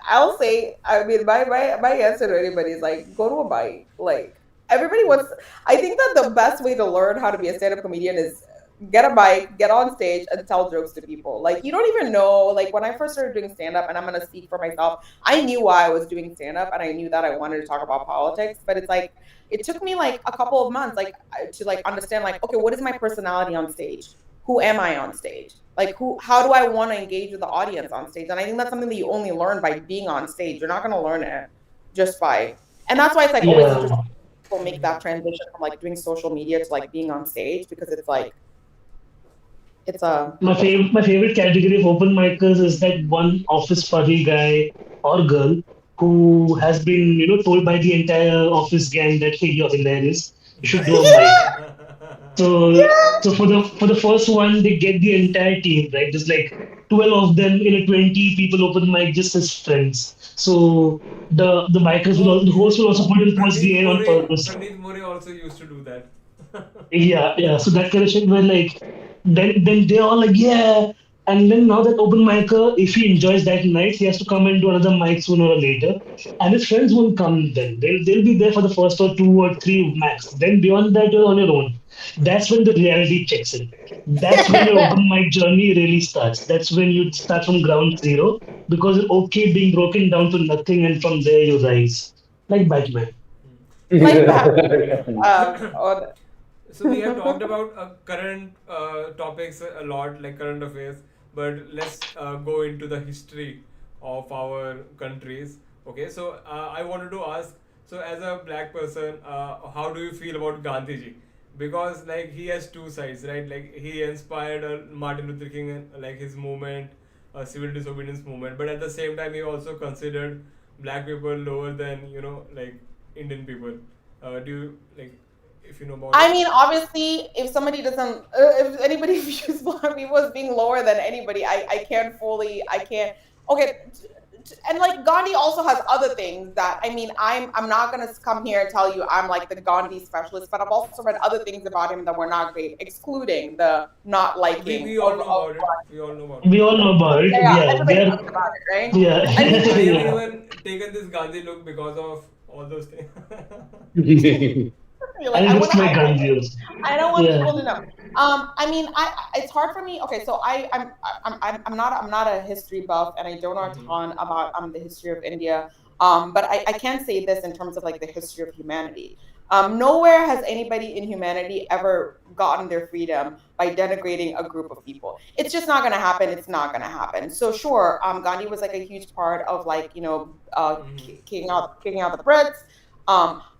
I'll say, I mean, my answer to anybody is like, go to a bite. Like, everybody wants, I think that the best way to learn how to be a stand up comedian is get a mic, get on stage, and tell jokes to people. Like, you don't even know, like, when I first started doing stand up, and I'm going to speak for myself, I knew why I was doing stand up, and I knew that I wanted to talk about politics. But it's like, it took me like a couple of months, like, to like understand, like, okay, what is my personality on stage? Who am I on stage? Like how do I want to engage with the audience on stage? And I think that's something that you only learn by being on stage. You're not going to learn it just by, and that's why it's like always Yeah. interesting when people make that transition from like doing social media to like being on stage because it's like it's a My favorite category of open micers is that one office furry guy or girl who has been told by the entire office gang that hey, you're hilarious, you should do a mic. So for the first one, they get the entire team, right? There's like 12 of them in a 20 people open mic just as friends. So the micers Oh, the host will also put in towards Praneeth the end on More, purpose. Praneeth More also used to do that. Yeah, yeah. So that kind of shit where like then they're all like, yeah. And then now that open micer, if he enjoys that night, he has to come and do another mic sooner or later. And his friends won't come then. They'll be there for the first or two or three max. Then beyond that, you're on your own. That's when the reality checks in. That's when your open mic journey really starts. That's when you start from ground zero because you're okay being broken down to nothing, and from there you rise. Like Batman. So Like that. yeah. Or So we have talked about current topics a lot, like current affairs, but let's go into the history of our countries. Okay, so I wanted to ask, so as a black person, how do you feel about Gandhiji? Because like he has two sides, right? Like he inspired Martin Luther King, like his movement, civil disobedience movement, but at the same time he also considered black people lower than like Indian people. Do you like if you know about I it? mean, obviously, if somebody doesn't, if anybody views black people as being lower than anybody, I can't fully, I can't. Okay, and like Gandhi also has other things that I mean, I'm not gonna come here and tell you I'm like the Gandhi specialist, but I've also read other things about him that were not great, excluding the not liking We all know about it. We all know about it. We all know about it. yeah, yeah, Yeah, everybody they're knows about it, right? yeah, I mean, I have yeah. even taken this Gandhi look because of all those things. you're like, I I want just to like hide. Gandhi also. I don't want Yeah. people to know. I mean, it's hard for me. Okay, so I'm not a history buff, and I don't know a Mhm. ton about the history of India. But I can say this in terms of like the history of humanity. Nowhere has anybody in humanity ever gotten their freedom by denigrating a group of people. It's just not going to happen. It's not going to happen. So sure, Gandhi was like a huge part of like Mhm. kicking out the Brits.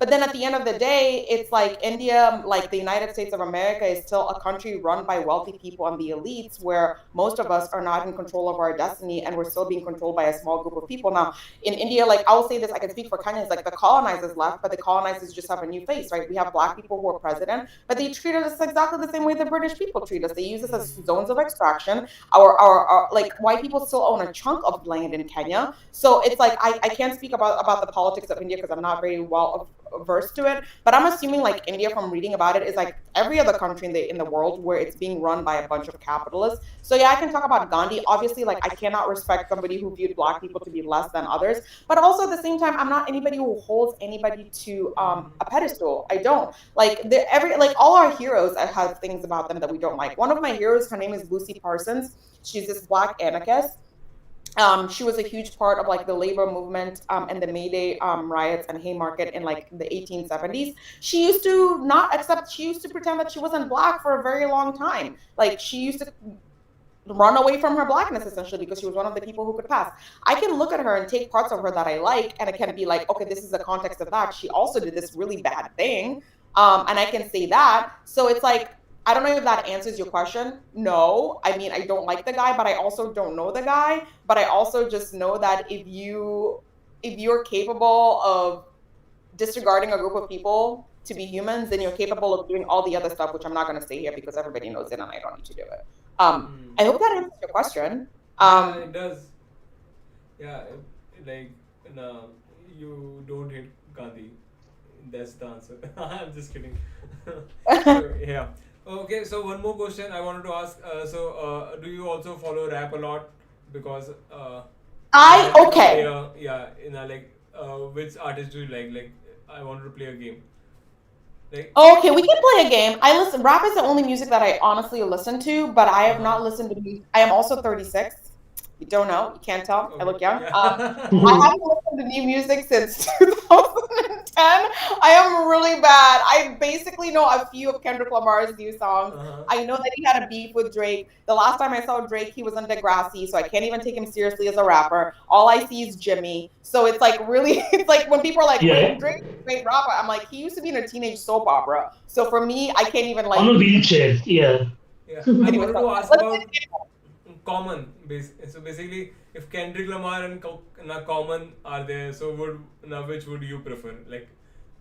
But then at the end of the day, it's like India, like the United States of America, is still a country run by wealthy people and the elites, where most of us are not in control of our destiny and we're still being controlled by a small group of people. Now, in India, like I will say this, I can speak for Kenyans, like the colonizers left, but the colonizers just have a new face, right? We have black people who are president, but they treat us exactly the same way the British people treat us. They use us as zones of extraction. Our like white people still own a chunk of land in Kenya. So it's like I can't speak about the politics of India because I'm not very well versed to it. But I'm assuming like India, from reading about it, is like every other country in the world where it's being run by a bunch of capitalists. So yeah, I can talk about Gandhi. Obviously, like I cannot respect somebody who viewed black people to be less than others. But also at the same time, I'm not anybody who holds anybody to a pedestal. I don't. Like every like all our heroes have things about them that we don't like. One of my heroes, her name is Lucy Parsons. She's this black anarchist. She was a huge part of like the labor movement and the May Day riots and Haymarket in like the 1870s. She used to not accept. She used to pretend that she wasn't black for a very long time. Like she used to run away from her blackness essentially because she was one of the people who could pass. I can look at her and take parts of her that I like, and I can be like, okay, this is the context of that. She also did this really bad thing, and I can say that. So it's like I don't know if that answers your question. No, I mean I don't like the guy, but I also don't know the guy. But I also just know that if you're capable of disregarding a group of people to be humans, then you're capable of doing all the other stuff, which I'm not going to say here because everybody knows it and I don't need to do it. Mm. I hope that answers your question. Yeah, Um, it does. Yeah, like no, you don't hate Gandhi. That's the answer. I'm just kidding. So yeah. Okay, so one more question I wanted to ask. Do you also follow rap a lot? Because I I wanted to play okay. a yeah, like which artist do you like? Like I wanted to play a game. Like Okay, we can play a game. I listen. Rap is the only music that I honestly listen to, but I have uh-huh. not listened to music. I am also 36. You don't know. You can't tell. I Okay. look young. I Yeah. haven't listened to new music since 2010. I am really bad. I basically know a few of Kendrick Lamar's new songs. Uh-huh. I know that he had a beef with Drake. The last time I saw Drake, he was on Degrassi, so I can't even take him seriously as a rapper. All I see is Jimmy. So it's like really, it's like when people are like, Yeah. wait, Drake, great rapper. I'm like, he used to be in a teenage soap opera. So for me, I can't even On like. a wheelchair. Yeah. Yeah. I Anyway, wanted so to ask let's about common base. So basically, if Kendrick Lamar and Common are there, so would now which would you prefer? Like,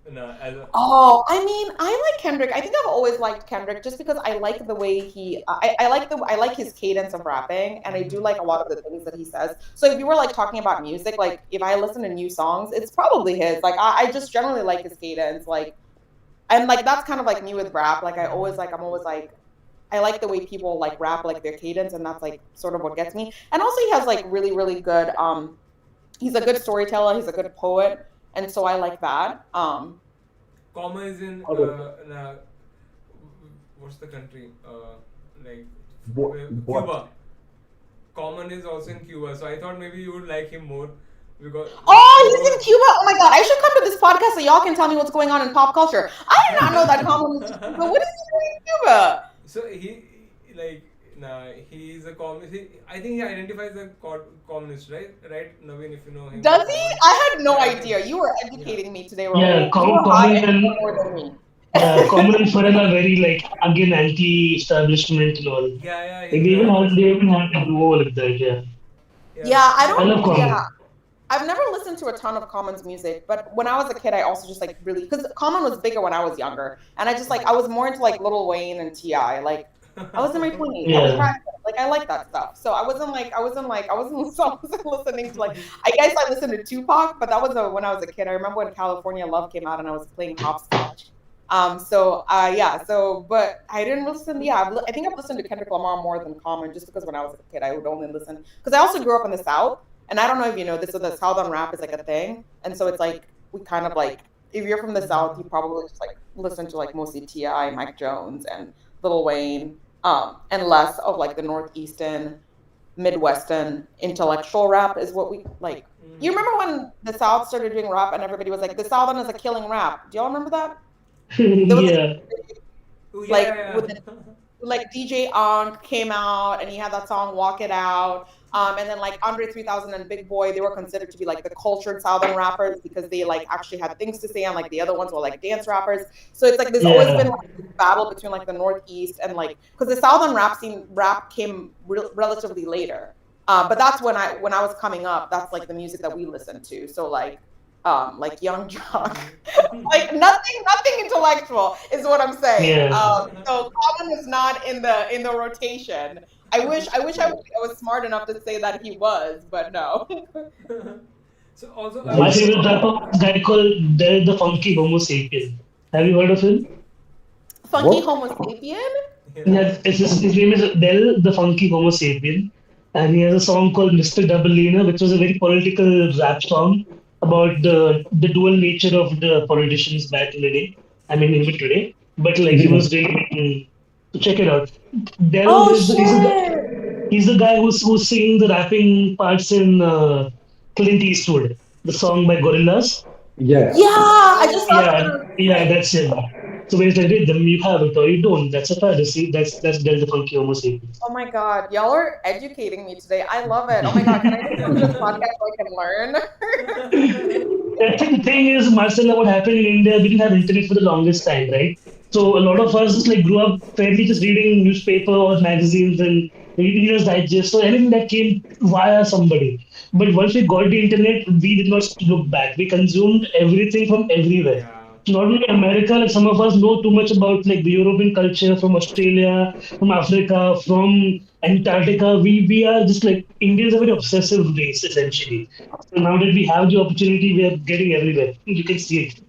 as a Oh, I mean, I like Kendrick. I think I've always liked Kendrick just because I like the way I like his cadence of rapping, and I do like a lot of the things that he says. So if you were like talking about music, like if I listen to new songs, it's probably his. Like I just generally like his cadence. Like and like that's kind of like me with rap. Like I'm always like I like the way people like rap, like their cadence, and that's like sort of what gets me. And also he has like really, really good he's a good storyteller, he's a good poet, and so I like that. Common is in Okay. what's the country? Like What? Cuba. Common is also in Cuba, so I thought maybe you would like him more because Oh, he's in though. Cuba. Oh my god, I should come to this podcast so y'all can tell me what's going on in pop culture. I did not know that Common was in Cuba. What is he doing in Cuba? So like nah, he's a communist. I think he identifies as a communist, right? Right, Naveen, if you know him, Does he? Common. I had no Yeah, I think. idea. You were Yeah, educating me today, Yeah, Rahul. You are hot common and you know more and than me. yeah, common and Farhan are very like again anti-establishment and all. Like yeah, yeah. they He's they even have to go like that. Yeah, yeah. Yeah, I I don't. love Yeah, common. I've never listened to a ton of Common's music, but when I was a kid, I also just like really because Common was bigger when I was younger, and I just like I was more into like Lil Wayne and Ti. Like I was in my 20s, I was Yeah, practicing, like I like that stuff. So I wasn't, so I wasn't listening to like I guess I listened to Tupac, but that was when I was a kid. I remember when California Love came out and I was playing hopscotch. Yeah, so but I didn't listen. Yeah, I think I've listened to Kendrick Lamar more than Common just because when I was a kid I would only listen because I also grew up in the South. And I don't know if you know this, so the Southern rap is like a thing. And so it's like we kind of like if you're from the South, you probably just like listen to like mostly T.I., Mike Jones, and Lil Wayne, and less of like the Northeastern, Midwestern intellectual rap is what we like. You Mm. remember when the South started doing rap and everybody was like, the Southern is a killing rap. Do y'all remember that? There was yeah, Oh yeah, like with yeah, like DJ Onk came out and he had that song Walk It Out. And then like Andre 3000 and Big Boy, they were considered to be like the cultured Southern rappers because they like actually had things to say, and like the other ones were like dance rappers. So it's like there's always been yeah, like this battle between like the Northeast and like because the Southern rap came relatively later. But that's when I was coming up. That's like the music that we listened to. So like Young Jock, like nothing intellectual is what I'm saying. yeah. So Common is not in the rotation. I wish I was smart enough to say that he was, but no. So also My Nice. favorite rapper is a guy called Del the Funky Homo Sapien. Have you heard of him? Funky What? Homo sapien. yeah. Yeah, his name is Del the Funky Homo Sapien, and he has a song called Mr. Doubleina, which was a very political rap song about the dual nature of the politicians back in the day. I mean, even today. But like he was really so check it out. Del Oh is the, shit! he's the guy who's singing the rapping parts in Clint Eastwood, the song by Gorillaz. Yeah. Yeah, I just Oh. saw that Yeah, on yeah, thing. that's him. So when it's like, "Hey, them you have it or you don't. That's a fantasy. That's Del the Funky Homo Sapiens." Oh my god, y'all are educating me today. I love it. Oh my god, can I listen to this podcast so I can learn? I think the thing is, Marcela, what happened in India, we didn't have internet for the longest time, right? So a lot of us just like grew up fairly just reading newspaper or magazines and Reader's Digest, so anything that came via somebody. But once we got the internet, we did not look back. We consumed everything from everywhere. yeah. So not only America, like some of us know too much about like the European culture from Australia, from Africa, from Antarctica. We are just like Indians are a very obsessive race essentially. So now that we have the opportunity, we are getting everywhere. You can see it.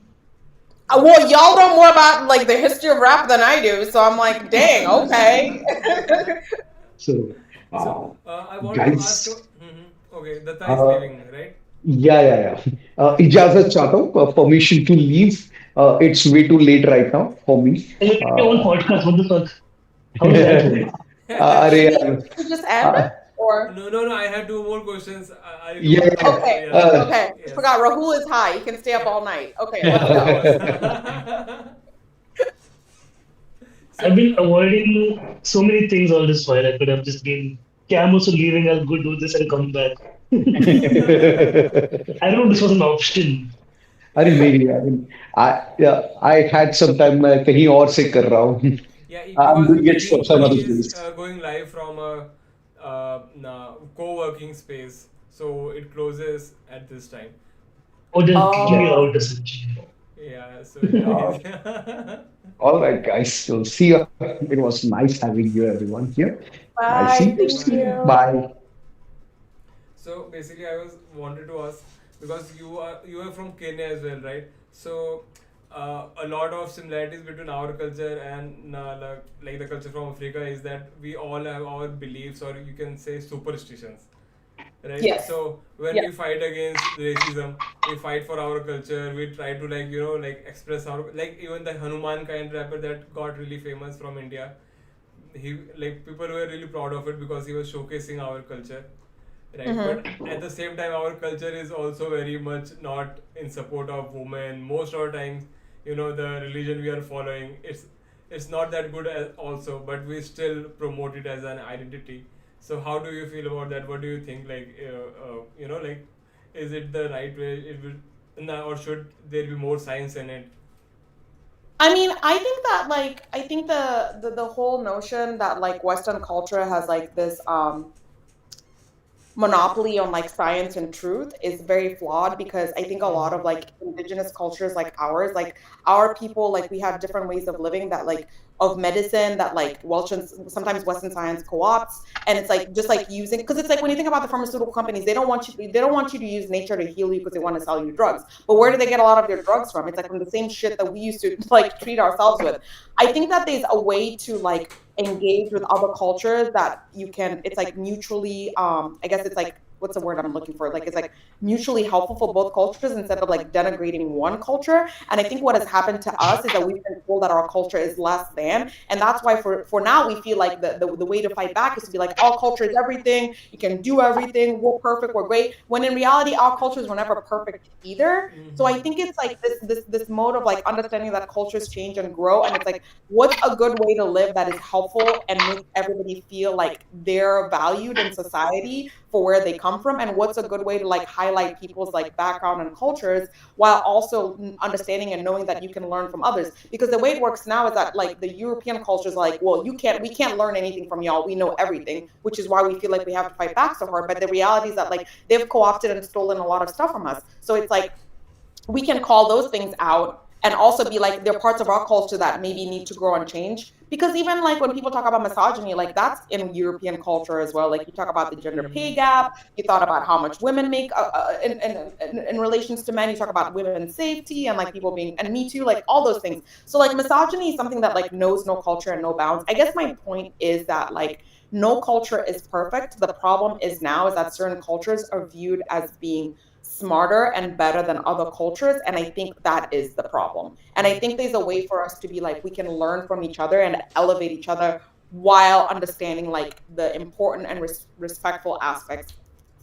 Well, y'all know more about like the history of rap than I do, so I'm like, dang, okay. So, So uh, I wanted to ask. guys, Okay, Datta is uh, leaving, right? yeah. Ijazat चाहता हूँ, permission to leave. It's way too late right now for me. And you get your own Uh, podcast. What the fuck? How does that work? अरे Did यार, you just end uh, or No, no. I have two more questions. Are you yeah, good? yeah. okay? Yeah. Uh, Okay, I Yes. forgot. Rahul is high. He can stay up Yeah. all night. Okay, Yeah. let's Of go. course. I've so. been avoiding so many things all this while. I could have just been, okay, I'm also leaving. I'll go do this and come back. I don't know. This was an option. अरे नहीं I mean, I had some time मैं कहीं और से कर रहा हूँ. Yeah, I'm because doing it for some he other is place. going live from a co-working space, so it closes at this time. Or they'll kick Yeah. me Oh, out essentially. Yeah, so Uh, all right, guys. So see you. It was nice having you, everyone here. I'll see bye. you Thank soon. bye. you. Bye. So basically, I was wanted to ask because you are from Kenya as well, right? So a lot of similarities between our culture and like the culture from Africa is that we all have our beliefs, or you can say superstitions, right? Yes. So when Yes. we fight against racism, we fight for our culture. We try to like express our, like even the Hanuman kind rapper that got really famous from India. He, like, people were really proud of it because he was showcasing our culture, right? But Mm-hmm. at the same time, our culture is also very much not in support of women. Most of the times, the religion we are following, it's not that good as also, but we still promote it as an identity. So how do you feel about that? What do you think? Like, like, is it the right way? It will, no, or should there be more science in it? I mean, I think that like I think the whole notion that like Western culture has like this monopoly on like science and truth is very flawed, because I think a lot of like indigenous cultures like ours, like our people, like we have different ways of living that like of medicine that like Welsh and sometimes Western science co-ops. And it's like just like using, because it's like when you think about the pharmaceutical companies, they don't want you to use nature to heal you because they want to sell you drugs. But where do they get a lot of their drugs from? It's like from the same shit that we used to like treat ourselves with. I think that there's a way to like engage with other cultures that you can, it's like mutually I guess it's like, what's the word I'm looking for, like it's like mutually helpful for both cultures instead of like denigrating one culture. And I think what has happened to us is that we've been told that our culture is less than, and that's why for now we feel like the way to fight back is to be like all culture is everything, you can do everything, we're perfect, we're great, when in reality our cultures were never perfect either. So I think it's like this mode of like understanding that cultures change and grow, and it's like what's a good way to live that is helpful and makes everybody feel like they're valued in society for where they come from, and what's a good way to like highlight people's like background and cultures while also understanding and knowing that you can learn from others. Because the way it works now is that like the European culture is like, well, we can't learn anything from y'all, we know everything, which is why we feel like we have to fight back so hard. But the reality is that like they've co-opted and stolen a lot of stuff from us. So it's like we can call those things out and also be like they're parts of our culture that maybe need to grow and change. Because even like when people talk about misogyny, like that's in European culture as well. Like you talk about the gender pay gap, you thought about how much women make in relations to men, you talk about women's safety and like people being, and me too, like all those things. So like misogyny is something that like knows no culture and no bounds. I guess my point is that like no culture is perfect. The problem is now is that certain cultures are viewed as being smarter and better than other cultures. And I think that is the problem. And I think there's a way for us to be like, we can learn from each other and elevate each other while understanding like the important and respectful aspects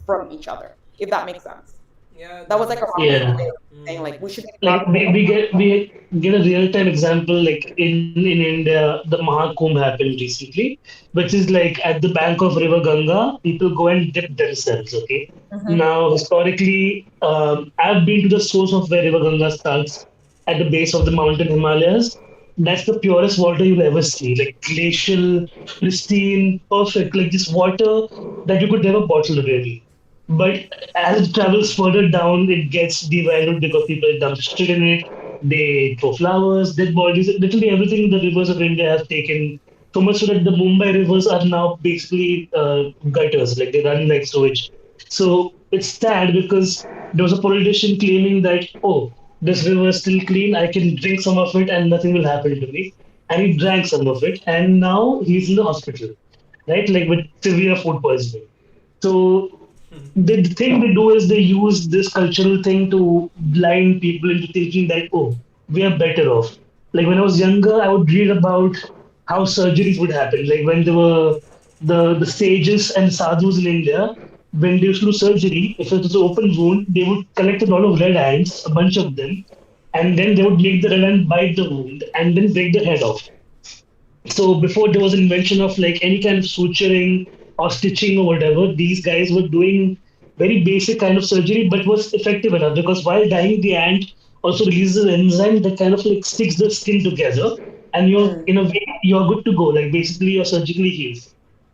from each other, if that makes sense. Yeah, That that was like a makes sense. roundabout way Yeah. of saying like we should be Like proud of we get a real time example like in India the Mahakumbh happened recently, which is like at the bank of River Ganga, people go and dip themselves. Okay, Mhm. now historically, I've been to the source of where River Ganga starts at the base of the mountain Himalayas. That's the purest water you'll ever see, like glacial, pristine, perfect, like this water that you could never bottle really. But as it travels further down, it gets devalued because people dump shit in it. They throw flowers, dead bodies, literally everything the rivers of India have taken. So much so that the Mumbai rivers are now basically gutters, like they run like sewage. So it's sad because there was a politician claiming that, oh, this river is still clean, I can drink some of it and nothing will happen to me. And he drank some of it, and now he's in the hospital, right? Like with severe food poisoning. So the thing they do is they use this cultural thing to blind people into thinking that, oh, we are better off. Like when I was younger, I would read about how surgeries would happen. Like when there were the sages and sadhus in India, when they used to do surgery, if it was an open wound, they would collect a lot of red ants, a bunch of them, and then they would make the red ant bite the wound and then break the head off. So before there was invention of like any kind of suturing or stitching or whatever, these guys were doing very basic kind of surgery, but was effective enough because while dyeing the ant also releases an enzyme that kind of like sticks the skin together, and you're it. in a way you're good to go. Like basically you're surgically healed.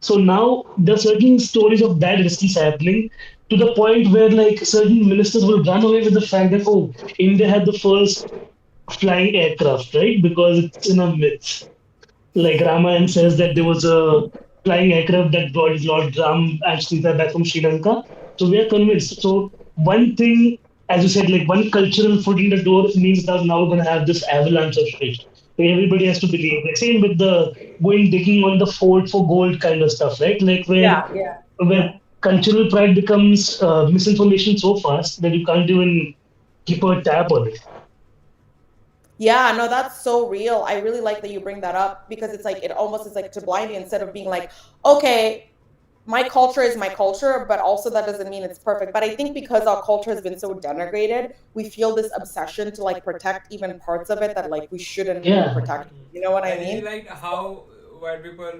So now there are certain stories of that distance happening to the point where like certain ministers will run away with the fact that, oh, India had the first flying aircraft, right? Because it's in a myth. Like Ramayan says that there was a flying aircraft that brought Lord Ram and Sita back from Sri Lanka. So we are convinced. So one thing as you said, like one cultural foot in the door means that now we're gonna have this avalanche of shit. Where everybody has to believe. Like same with the going digging on the fort for gold kind of stuff, right? Like Yeah, yeah, where yeah. cultural pride becomes misinformation so fast that you can't even keep a tab on it. Yeah, no, that's so real. I really like that you bring that up because it's like it almost is like to blind you instead of being like, okay, my culture is my culture, but also that doesn't mean it's perfect. But I think because our culture has been so denigrated, we feel this obsession to like protect even parts of it that like we shouldn't be Yeah. protecting. You know what I I really mean? liked how white people,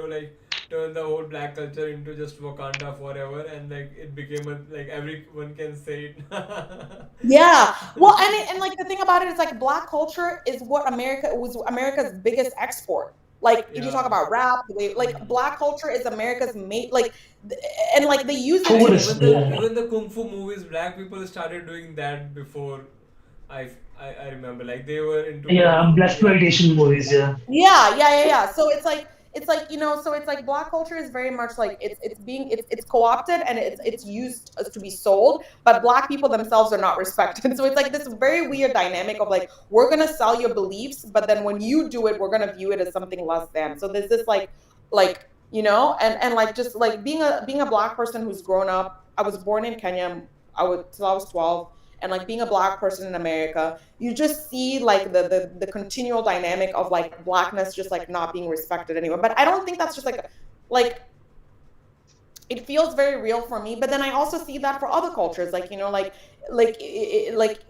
like turn the whole black culture into just Wakanda forever, and like it became a like everyone can say it. Yeah. Well, and like the thing about it is like black culture is what America was America's biggest export. Like if you talk Yeah. about rap, like black culture is America's mate like and like they use it And Food to is even the yeah. even the kung fu movies, black people started doing that before. I remember like they were into kung Yeah, fu. black Yeah. exploitation movies, yeah. yeah, yeah, yeah, yeah. So it's like, you know, so it's like black culture is very much like it's being it's co-opted and it's used as to be sold, but black people themselves are not respected. So it's like this very weird dynamic of like we're gonna sell your beliefs, but then when you do it, we're gonna view it as something less than. So there's this like you know, and like just like being a black person who's grown up. I was born in Kenya. I was till I was 12, and like being a black person in America, you just see like the continual dynamic of like blackness just like not being respected anymore. But I don't think that's just like it feels very real for me, but then I also see that for other cultures, like, you know, like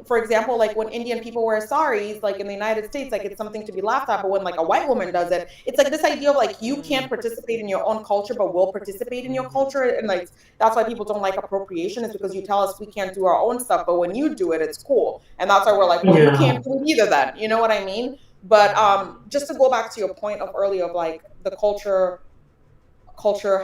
for example, like when Indian people wear saris, like in the United States, like it's something to be laughed at, but when like a white woman does it, it's like this idea of like you can't participate in your own culture but will participate in your culture, and like that's why people don't like appropriation, is because you tell us we can't do our own stuff, but when you do it, it's cool, and that's why we're like, well, you Yeah. can't do it either then, you know what I mean? But just to go back to your point of earlier of like the culture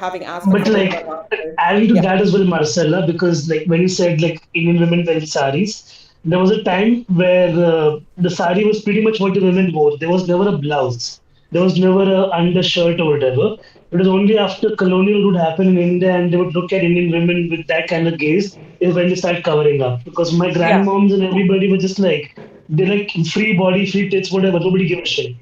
having aspects But of it that like are not. adding to Yeah. that as well, Marcella, because like when you said like Indian women wear saris, there was a time where the sari was pretty much what the women wore. There was never a blouse. There was never a undershirt or whatever. It was only after colonial would happen in India and they would look at Indian women with that kind of gaze is when they start covering up. Because my Yeah. grandmoms and everybody were just like they like free body, free tits, whatever. Nobody gave a shit.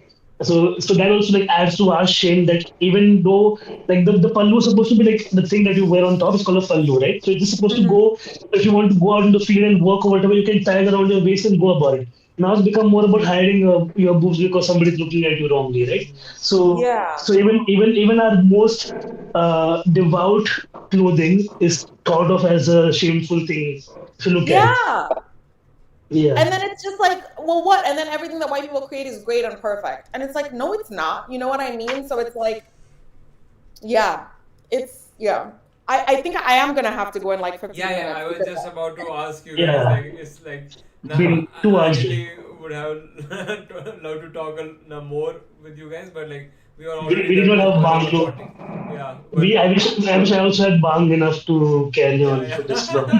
So that also like adds to our shame that even though like the pallu is supposed to be like the thing that you wear on top is called a pallu, right? So it's supposed to Mhm. go if you want to go out in the field and work or whatever, you can tie it around your waist and go about it. Now it's become more about hiding your boobs because somebody's looking at you wrongly, right? So Yeah. so even our most devout clothing is thought of as a shameful thing to look at. Yeah. Yeah. And then it's just like, well, what? And then everything that white people create is great and perfect. And it's like, no, it's not. You know what I mean? So it's like, yeah, yeah. I think I am gonna have to go in like Yeah, 15 yeah. minutes I was because just about to ask you guys. Yeah. Like, it's like now Been two I hours. really would have loved to talk more with you guys, but like we are We already did done not with have 1 hour bang. 40. Yeah, but We I wish I also had bang enough to carry yeah, on for this long.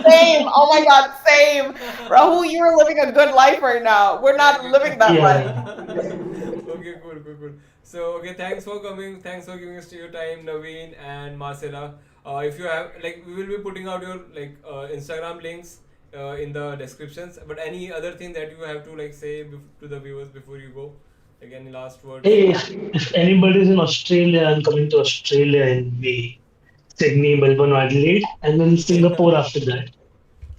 same. Oh my God, same. Rahul, you are living a good life right now. We're Thank not you. living that life. Yeah. Okay, cool, cool, cool. So, okay, thanks for coming. Thanks for giving us your time, Naveen and Marcela. If you have, like, we will be putting out your, like, Instagram links in the descriptions. But any other thing that you have to, like, say to the viewers before you go? Like, any last words? Hey, if anybody's in Australia, I'm coming to Australia in May. Sydney, Melbourne, Adelaide, and then Singapore after that.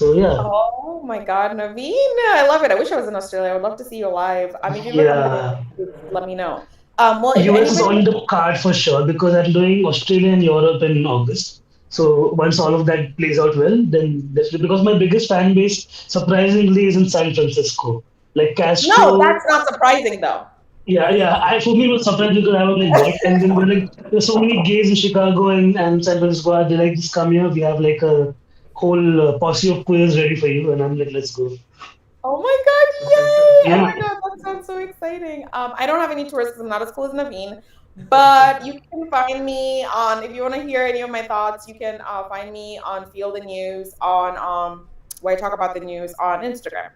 So yeah. Oh my God, Naveen. I love it. I wish I was in Australia. I would love to see you live. If you ever come to the Yeah. States, let me know. Well, if US is anybody, on the card for sure because I'm doing Australia and Europe in August. So once all of that plays out well, then definitely because my biggest fan base surprisingly is in San Francisco. Like no, Castro. that's not surprising though. Yeah, yeah. I for me it was surprising because I was like, what? And then we're like, there's so many gays in Chicago and San Francisco. They're like, just come here. We have like a whole posse of queers ready for you. And I'm like, let's go. Oh my God, yay! Oh Yeah, my God, that sounds so exciting. I don't have any tourists because I'm not as cool as Naveen, but you can find me on, if you want to hear any of my thoughts, you can find me on Feel the News on where I talk about the news on Instagram.